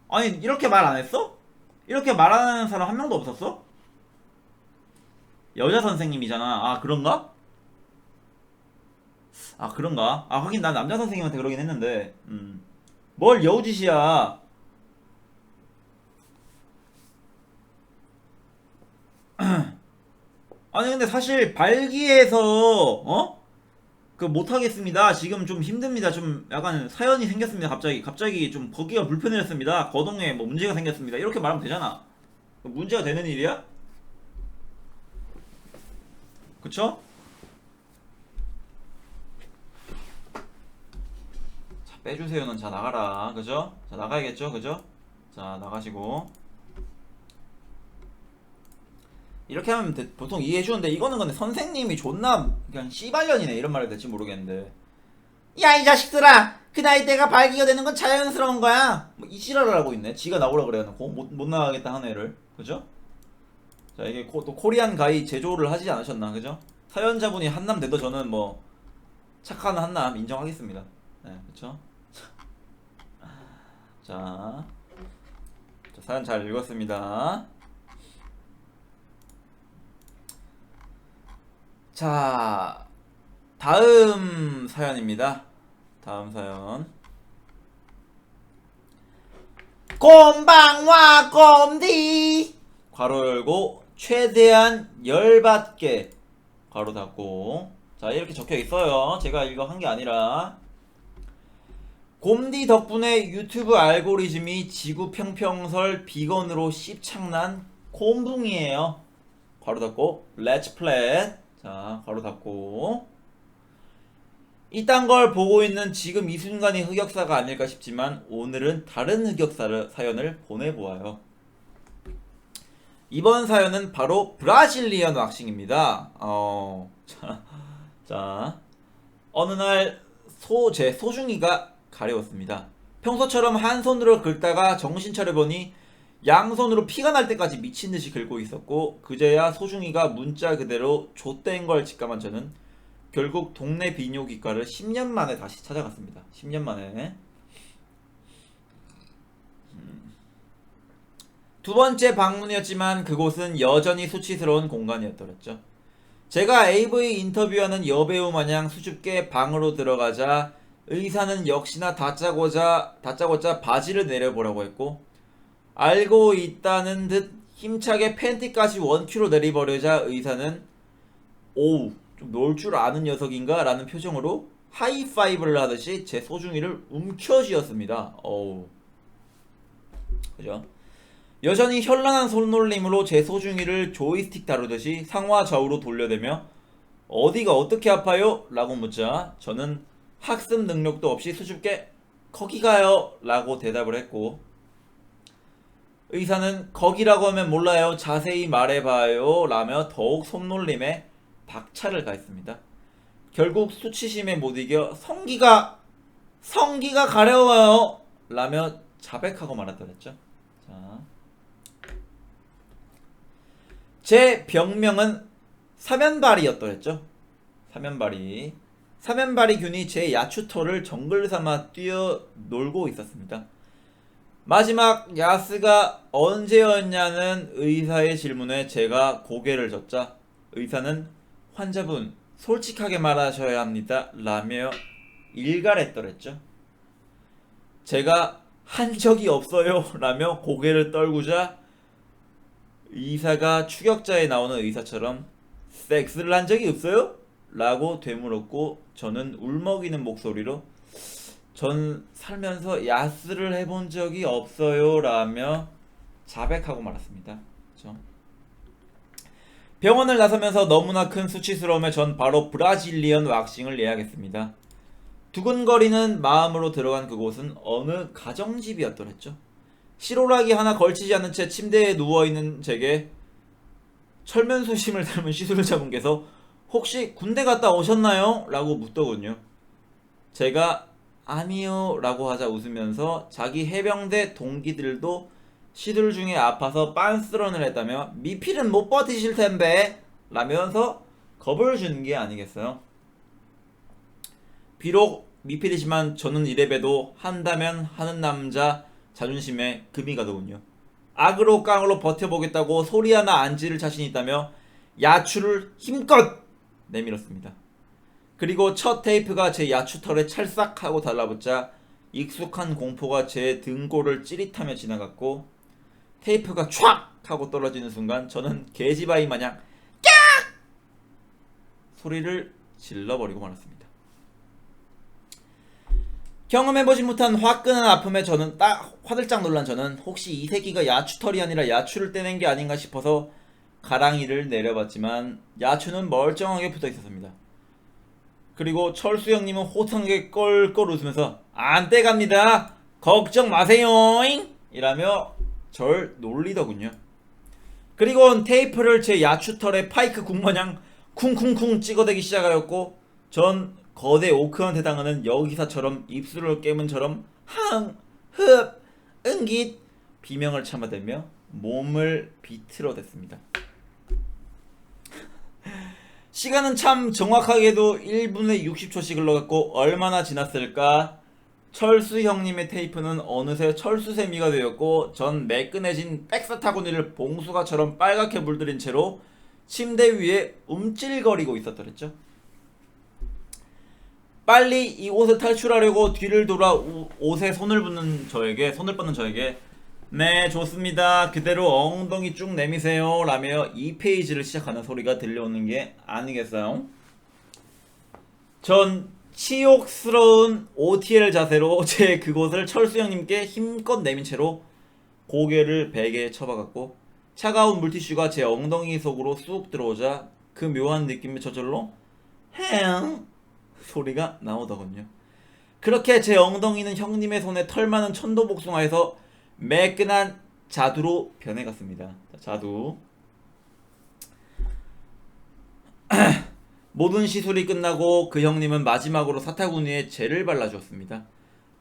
아니 이렇게 말 안 했어? 이렇게 말하는 사람 한 명도 없었어? 여자 선생님이잖아. 아 그런가? 아 그런가? 아 하긴 난 남자 선생님한테 그러긴 했는데 뭘 여우짓이야. 아니 근데 사실 발기해서 그 못하겠습니다. 지금 좀 힘듭니다. 좀 약간 사연이 생겼습니다. 갑자기 좀 걷기가 불편해졌습니다. 거동에 뭐 문제가 생겼습니다. 이렇게 말하면 되잖아. 문제가 되는 일이야? 그쵸? 자 빼주세요는 자 나가라. 그죠? 자 나가야겠죠? 그죠? 자 나가시고 이렇게 하면 보통 이해해주는데 이거는 근데 선생님이 존나 그냥 씨발년이네 이런 말을 될지 모르겠는데 야 이 자식들아 그 나이 때가 발기가 되는 건 자연스러운 거야 뭐 이 지랄을 하고 있네. 지가 나오라 그래놓고 못 나가겠다 하는 애를. 그죠? 자 이게 또 코리안 가이 제조를 하지 않으셨나. 그죠? 사연자분이 한남 돼도 저는 뭐 착한 한남 인정하겠습니다. 네 그쵸? 자 사연 잘 읽었습니다. 자 다음 사연입니다. 다음 사연 꼼방와 꼼디 괄호 열고 최대한 열받게 괄호 닫고 자 이렇게 적혀 있어요. 제가 이거 한 게 아니라 곰디 덕분에 유튜브 알고리즘이 지구 평평설 비건으로 씹창난 곰붕이에요. 괄호 닫고 렛츠 플랫 자 괄호 닫고 이딴 걸 보고 있는 지금 이 순간이 흑역사가 아닐까 싶지만 오늘은 다른 사연을 보내보아요. 이번 사연은 바로 브라질리언 왁싱입니다. 자 어느 날 제 소중이가 가려웠습니다. 평소처럼 한 손으로 긁다가 정신 차려보니 양손으로 피가 날 때까지 미친듯이 긁고 있었고 그제야 소중이가 문자 그대로 좆된 걸 직감한 저는 결국 동네 비뇨기과를 10년 만에 다시 찾아갔습니다. 10년 만에. 두 번째 방문이었지만 그곳은 여전히 수치스러운 공간이었더랬죠. 제가 AV 인터뷰하는 여배우 마냥 수줍게 방으로 들어가자 의사는 역시나 다짜고짜 바지를 내려보라고 했고 알고 있다는 듯 힘차게 팬티까지 원큐로 내리버리자 의사는 오우 좀 놀 줄 아는 녀석인가? 라는 표정으로 하이파이브를 하듯이 제 소중이를 움켜쥐었습니다. 어우 그죠? 여전히 현란한 손놀림으로 제 소중이를 조이스틱 다루듯이 상와 좌우로 돌려대며 어디가 어떻게 아파요? 라고 묻자 저는 학습 능력도 없이 수줍게 거기가요 라고 대답을 했고 의사는 거기라고 하면 몰라요 자세히 말해봐요 라며 더욱 손놀림에 박차를 가했습니다. 결국 수치심에 못 이겨 성기가 가려워요 라며 자백하고 말았더랬죠. 자, 제 병명은 사면발이였더랬죠. 사면발이 균이 제 야추터를 정글 삼아 뛰어놀고 있었습니다. 마지막 야스가 언제였냐는 의사의 질문에 제가 고개를 젓자 의사는 환자분 솔직하게 말하셔야 합니다 라며 일갈했더랬죠. 제가 한 적이 없어요 라며 고개를 떨구자 의사가 추격자에 나오는 의사처럼 섹스를 한 적이 없어요? 라고 되물었고 저는 울먹이는 목소리로 전 살면서 야스를 해본 적이 없어요 라며 자백하고 말았습니다. 그렇죠? 병원을 나서면서 너무나 큰 수치스러움에 전 바로 브라질리언 왁싱을 예약했습니다. 두근거리는 마음으로 들어간 그곳은 어느 가정집이었더랬죠. 실오라기 하나 걸치지 않은 채 침대에 누워있는 제게 철면수심을 닮은 시술자분께서 혹시 군대 갔다 오셨나요? 라고 묻더군요. 제가 아니요 라고 하자 웃으면서 자기 해병대 동기들도 시들 중에 아파서 빤스런을 했다며 미필은 못 버티실 텐데 라면서 겁을 주는 게 아니겠어요. 비록 미필이지만 저는 이래봬도 한다면 하는 남자 자존심에 금이 가더군요. 악으로 깡으로 버텨보겠다고 소리 하나 안 지를 자신이 있다며 야추를 힘껏 내밀었습니다. 그리고 첫 테이프가 제 야추털에 찰싹하고 달라붙자 익숙한 공포가 제 등골을 찌릿하며 지나갔고 테이프가 촥 하고 떨어지는 순간 저는 개지바이 마냥 깍 소리를 질러버리고 말았습니다. 경험해보지 못한 화끈한 아픔에 저는 딱 화들짝 놀란 저는 혹시 이 새끼가 야추털이 아니라 야추를 떼낸 게 아닌가 싶어서 가랑이를 내려봤지만 야추는 멀쩡하게 붙어 있었습니다. 그리고 철수 형님은 호탕하게 껄껄 웃으면서 안 떼갑니다. 걱정 마세요잉 이라며 절 놀리더군요. 그리고 테이프를 제 야추털에 파이크 국마냥 쿵쿵쿵 찍어대기 시작하였고 전 거대 오크한테 당하는 여기사처럼 입술을 깨문처럼 항, 흡, 응깃 비명을 참아대며 몸을 비틀어댔습니다. 시간은 참 정확하게도 1분에 60초씩 흘러갔고 얼마나 지났을까? 철수 형님의 테이프는 어느새 철수세미가 되었고 전 매끈해진 백사타구니를 봉수가처럼 빨갛게 물들인 채로 침대 위에 움찔거리고 있었더랬죠. 빨리 이 옷을 탈출하려고 뒤를 돌아 옷에 손을 뻗는 저에게 네 좋습니다 그대로 엉덩이 쭉 내미세요 라며 2페이지를 시작하는 소리가 들려오는 게 아니겠어요? 전 치욕스러운 OTL 자세로 제 그곳을 철수 형님께 힘껏 내민 채로 고개를 베개에 쳐박았고 차가운 물티슈가 제 엉덩이 속으로 쑥 들어오자 그 묘한 느낌이 저절로 행 소리가 나오더군요. 그렇게 제 엉덩이는 형님의 손에 털 많은 천도복숭아에서 매끈한 자두로 변해갔습니다. 자두. 모든 시술이 끝나고 그 형님은 마지막으로 사타구니에 젤을 발라주었습니다.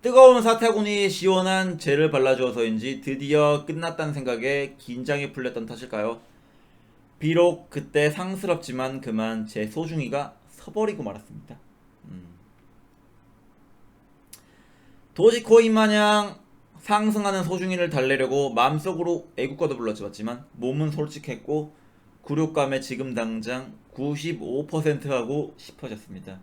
뜨거운 사타구니에 시원한 젤을 발라주어서인지 드디어 끝났다는 생각에 긴장이 풀렸던 탓일까요? 비록 그때 상스럽지만 그만 제 소중이가 서버리고 말았습니다. 도지코인 마냥 상승하는 소중이를 달래려고 마음속으로 애국가도 불렀지만 몸은 솔직했고 굴욕감에 지금 당장 95% 하고 싶어졌습니다.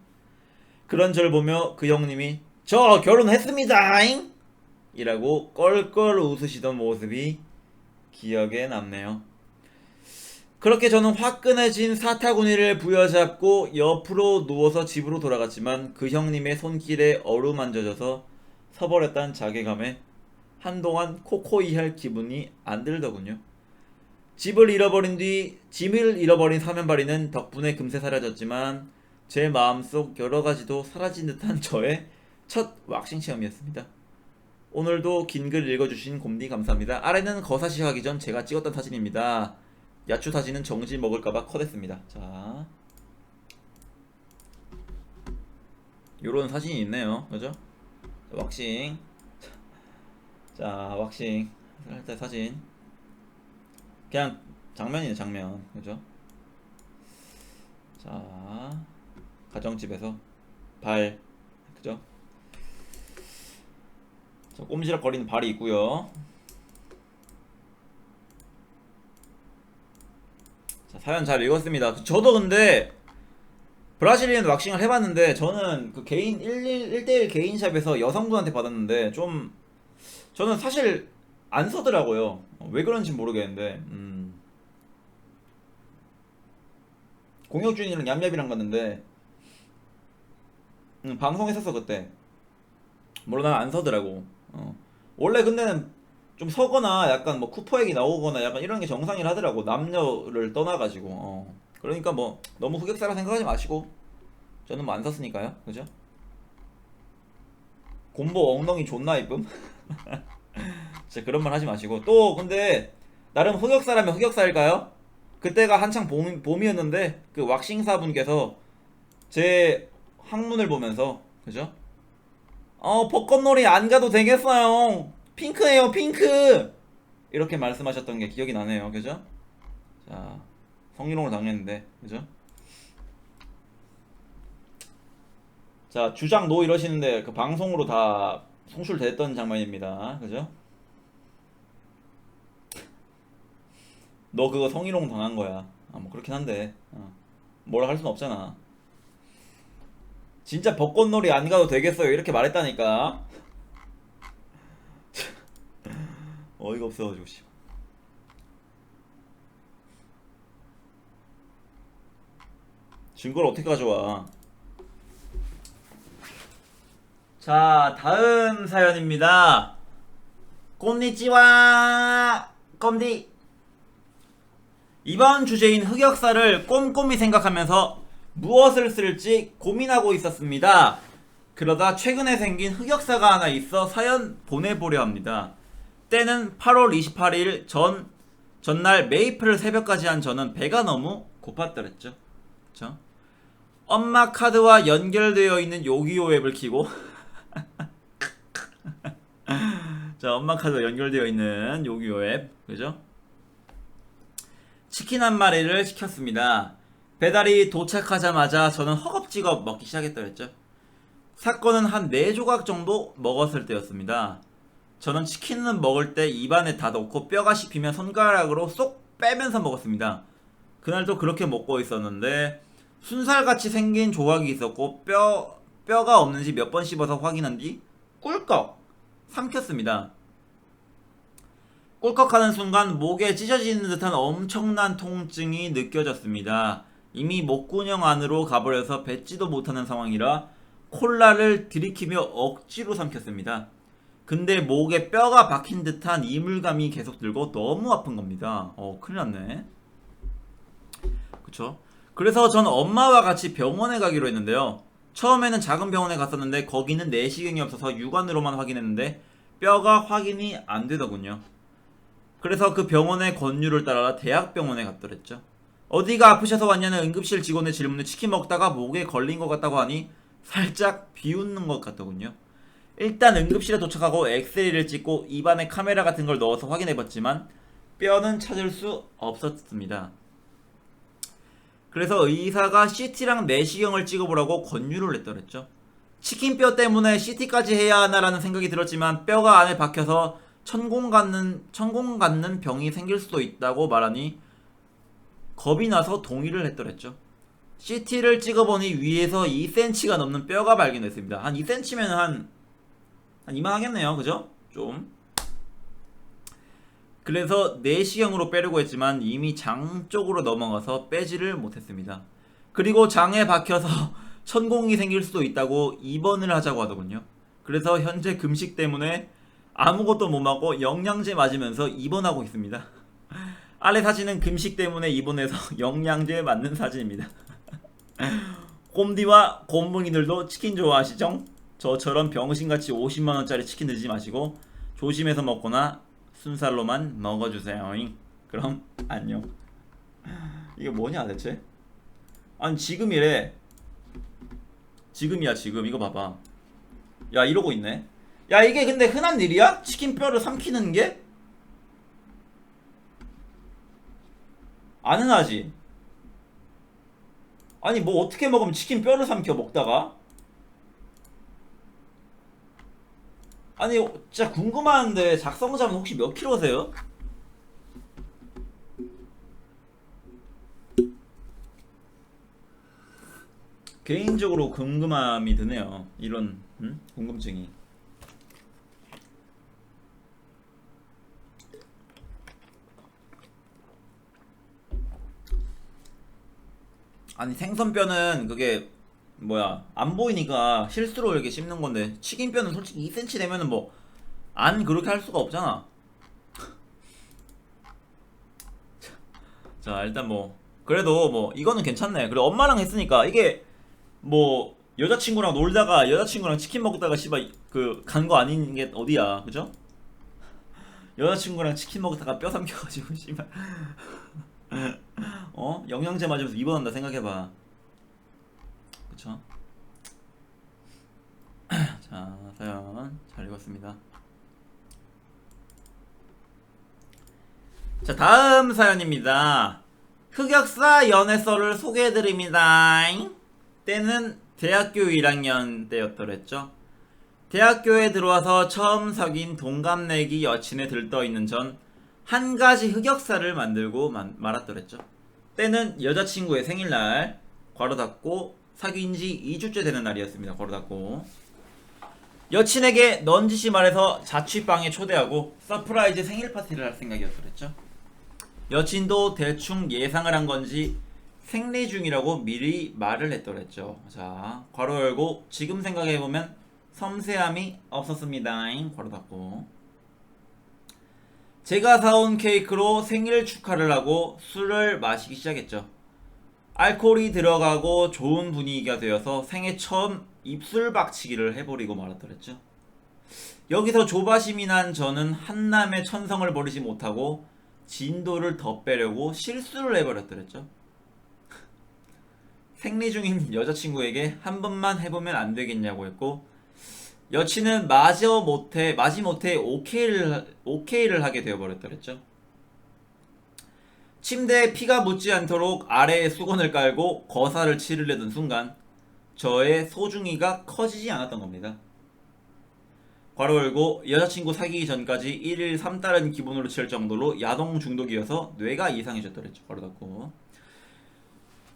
그런 저를 보며 그 형님이 저 결혼했습니다잉! 이라고 껄껄 웃으시던 모습이 기억에 남네요. 그렇게 저는 화끈해진 사타구니를 부여잡고 옆으로 누워서 집으로 돌아갔지만 그 형님의 손길에 어루만져져서 서버렸다는 자괴감에 한동안 코코이 할 기분이 안 들더군요. 짐을 잃어버린 사면발이는 덕분에 금세 사라졌지만 제 마음속 여러가지도 사라진 듯한 저의 첫 왁싱 체험이었습니다. 오늘도 긴 글 읽어주신 곰디 감사합니다. 아래는 거사시 하기 전 제가 찍었던 사진입니다. 야추 사진은 정지 먹을까봐 컷했습니다. 자, 요런 사진이 있네요. 그죠? 왁싱. 자, 왁싱 할 때 사진. 그냥 장면이네, 장면. 그죠? 자, 가정집에서 발, 그죠? 자, 꼼지락거리는 발이 있고요. 자, 사연 잘 읽었습니다. 저도 근데 브라질리언 왁싱을 해봤는데 저는 그 개인 1대1 개인샵에서 여성분한테 받았는데 좀 저는 사실 안 서더라고요. 왜 그런지 모르겠는데 공혁준이랑 얌얌이랑 갔는데 방송했었어 그때. 물론 난 안 서더라고. 원래 근데는 좀 서거나 약간 뭐 쿠퍼액이 나오거나 약간 이런 게 정상이라 하더라고. 남녀를 떠나가지고. 그러니까 뭐 너무 흑역사라 생각하지 마시고 저는 뭐 안 섰으니까요. 그죠? 곰보 엉덩이 존나 이쁨? 진짜 그런 말 하지 마시고. 또 근데 나름 흑역사라면 흑역사일까요? 그때가 한창 봄이었는데 그 왁싱사 분께서 제 항문을 보면서 그죠? 벚꽃놀이 안 가도 되겠어요. 핑크예요, 핑크. 이렇게 말씀하셨던 게 기억이 나네요. 그죠? 자, 성희롱을 당했는데, 그죠? 자, 주장 노 이러시는데 그 방송으로 다 송출됐던 장면입니다. 그죠? 너 그거 성희롱 당한 거야. 뭐 그렇긴 한데, 뭐라 할 순 없잖아. 진짜 벚꽃놀이 안 가도 되겠어요. 이렇게 말했다니까. 어이가 없어가지고 씨. 증거를 어떻게 가져와? 자, 다음 사연입니다. 꼼니찌와 꼼디. 이번 주제인 흑역사를 꼼꼼히 생각하면서 무엇을 쓸지 고민하고 있었습니다. 그러다 최근에 생긴 흑역사가 하나 있어 사연 보내보려 합니다. 때는 8월 28일 전날 메이플을 새벽까지 한 저는 배가 너무 고팠더랬죠. 그쵸? 엄마 카드와 연결되어 있는 요기요 앱을 켜고 자, 엄마 카드와 연결되어 있는 요기요 앱, 그죠? 치킨 한 마리를 시켰습니다. 배달이 도착하자마자 저는 허겁지겁 먹기 시작했더랬죠. 사건은 한 4조각 정도 먹었을 때였습니다. 저는 치킨은 먹을 때 입안에 다 넣고 뼈가 씹히면 손가락으로 쏙 빼면서 먹었습니다. 그날도 그렇게 먹고 있었는데 순살같이 생긴 조각이 있었고 뼈가 없는지 몇 번 씹어서 확인한 뒤 꿀꺽 삼켰습니다. 꿀꺽하는 순간 목에 찢어지는 듯한 엄청난 통증이 느껴졌습니다. 이미 목구녕 안으로 가버려서 뱉지도 못하는 상황이라 콜라를 들이키며 억지로 삼켰습니다. 근데 목에 뼈가 박힌 듯한 이물감이 계속 들고 너무 아픈 겁니다. 큰일 났네. 그쵸? 그래서 전 엄마와 같이 병원에 가기로 했는데요. 처음에는 작은 병원에 갔었는데 거기는 내시경이 없어서 육안으로만 확인했는데 뼈가 확인이 안 되더군요. 그래서 그 병원의 권유를 따라 대학병원에 갔더랬죠. 어디가 아프셔서 왔냐는 응급실 직원의 질문에 치킨 먹다가 목에 걸린 것 같다고 하니 살짝 비웃는 것 같더군요. 일단 응급실에 도착하고 엑스레이를 찍고 입안에 카메라 같은 걸 넣어서 확인해봤지만 뼈는 찾을 수 없었습니다. 그래서 의사가 CT랑 내시경을 찍어보라고 권유를 했더랬죠. 치킨뼈 때문에 CT까지 해야 하나라는 생각이 들었지만 뼈가 안에 박혀서 천공 갖는 병이 생길 수도 있다고 말하니 겁이 나서 동의를 했더랬죠. CT를 찍어보니 위에서 2cm가 넘는 뼈가 발견됐습니다. 한 2cm면 한 이만하겠네요. 그죠? 좀. 그래서 내시경으로 빼려고 했지만 이미 장 쪽으로 넘어가서 빼지를 못했습니다. 그리고 장에 박혀서 천공이 생길 수도 있다고 입원을 하자고 하더군요. 그래서 현재 금식 때문에 아무것도 못 먹고 영양제 맞으면서 입원하고 있습니다. 아래 사진은 금식 때문에 입원해서 영양제 맞는 사진입니다. 곰디와 곰붕이들도 치킨 좋아하시죠? 저처럼 병신같이 50만원짜리 치킨 드시지 마시고 조심해서 먹거나 순살로만 먹어주세요. 그럼 안녕. 이게 뭐냐 대체? 아니 지금이래. 지금이야 지금. 이거 봐봐. 야 이러고 있네. 야 이게 근데 흔한 일이야? 치킨 뼈를 삼키는 게? 안 흔하지. 아니 뭐 어떻게 먹으면 치킨 뼈를 삼켜 먹다가? 아니 진짜 궁금한데 작성자분 혹시 몇 킬로세요? 개인적으로 궁금함이 드네요. 이런 궁금증이. 아니 생선뼈는 그게 뭐야 안 보이니까 실수로 이렇게 씹는 건데 치킨뼈는 솔직히 2cm 되면은 뭐 안 그렇게 할 수가 없잖아. 자 일단 뭐 그래도 뭐 이거는 괜찮네. 그래 엄마랑 했으니까 이게 뭐 여자친구랑 놀다가 여자친구랑 치킨 먹다가 씨발 그 간 거 아닌 게 어디야 그죠? 여자친구랑 치킨 먹다가 뼈 삼켜가지고 씨발 어? 영양제 맞으면서 입원한다 생각해봐. 그쵸? 자 사연 잘 읽었습니다. 자 다음 사연입니다. 흑역사 연애썰을 소개해드립니다. 때는 대학교 1학년 때였더랬죠. 대학교에 들어와서 처음 사귄 동갑내기 여친에 들떠있는 전 한 가지 흑역사를 만들고 말았더랬죠. 때는 여자친구의 생일날 괄호 닫고 사귄 지 2주째 되는 날이었습니다. 괄호 닫고 여친에게 넌지시 말해서 자취방에 초대하고 서프라이즈 생일 파티를 할 생각이었더랬죠. 여친도 대충 예상을 한 건지 생리 중이라고 미리 말을 했더랬죠. 자, 괄호 열고 지금 생각해보면 섬세함이 없었습니다. 괄호 닫고 제가 사온 케이크로 생일 축하를 하고 술을 마시기 시작했죠. 알코올이 들어가고 좋은 분위기가 되어서 생애 처음 입술 박치기를 해버리고 말았더랬죠. 여기서 조바심이 난 저는 한남의 천성을 버리지 못하고 진도를 더 빼려고 실수를 해버렸더랬죠. 생리 중인 여자친구에게 한 번만 해보면 안 되겠냐고 했고 여친은 마지못해 오케이를 하게 되어버렸더랬죠. 침대에 피가 묻지 않도록 아래에 수건을 깔고 거사를 치르려던 순간 저의 소중이가 커지지 않았던 겁니다. 괄호 열고 여자친구 사귀기 전까지 1일 3달은 기본으로 칠 정도로 야동 중독이어서 뇌가 이상해졌더랬죠. 괄호 닫고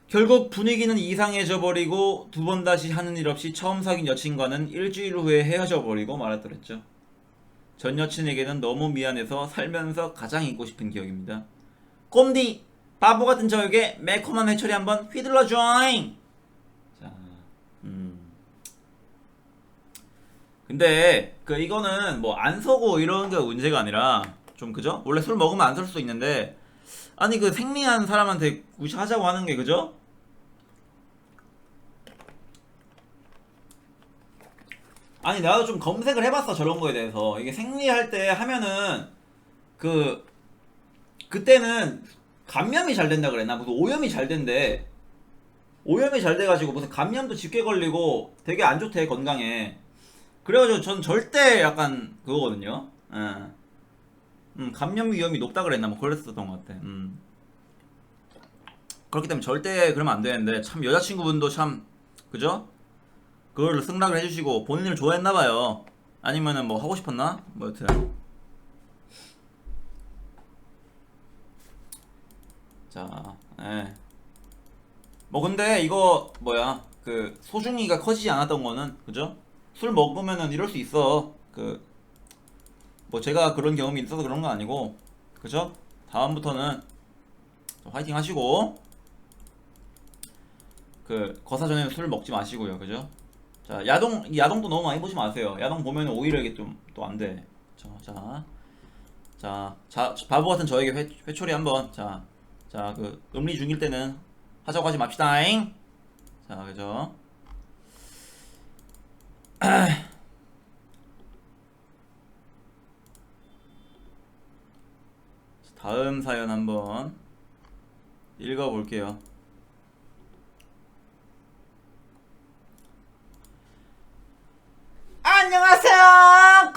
결국 분위기는 이상해져 버리고 두 번 다시 하는 일 없이 처음 사귄 여친과는 일주일 후에 헤어져 버리고 말았더랬죠. 전 여친에게는 너무 미안해서 살면서 가장 잊고 싶은 기억입니다. 꼼디 바보 같은 저에게 매콤한 회초리 한번 휘둘러 줘잉. 자, 근데 그 이거는 뭐 안 서고 이런 게 문제가 아니라 좀 그죠? 원래 술 먹으면 안 설 수도 있는데 아니 그 생리한 사람한테 무시하자고 하는 게 그죠? 아니 나도 좀 검색을 해봤어 저런 거에 대해서. 이게 생리할 때 하면은 그때는 감염이 잘 된다 그랬나? 무슨 오염이 잘 된대. 오염이 잘 돼가지고 무슨 감염도 쉽게 걸리고 되게 안 좋대 건강에. 그래가지고 전 절대 약간 그거거든요. 예. 감염 위험이 높다 그랬나 뭐 그랬었던 것 같아. 그렇기 때문에 절대 그러면 안 되는데 참 여자친구분도 참 그죠? 그걸 승낙을 해주시고 본인을 좋아했나봐요. 아니면은 뭐 하고 싶었나? 뭐 여튼 자, 예. 뭐 근데 이거 뭐야 그 소중이가 커지지 않았던 거는 그죠? 술 먹으면은 이럴 수 있어. 그 뭐 제가 그런 경험이 있어서 그런 건 아니고 그죠? 다음부터는 화이팅 하시고 그 거사 전에는 술 먹지 마시고요. 그죠? 자 야동도 너무 많이 보지 마세요. 야동 보면 오히려 이게 좀 또 안 돼. 자 바보 같은 저에게 회초리 한번 자 그 음리 중일 때는 하자고 하지 맙시다잉. 자 그죠? 다음 사연 한번 읽어볼게요. 안녕하세요.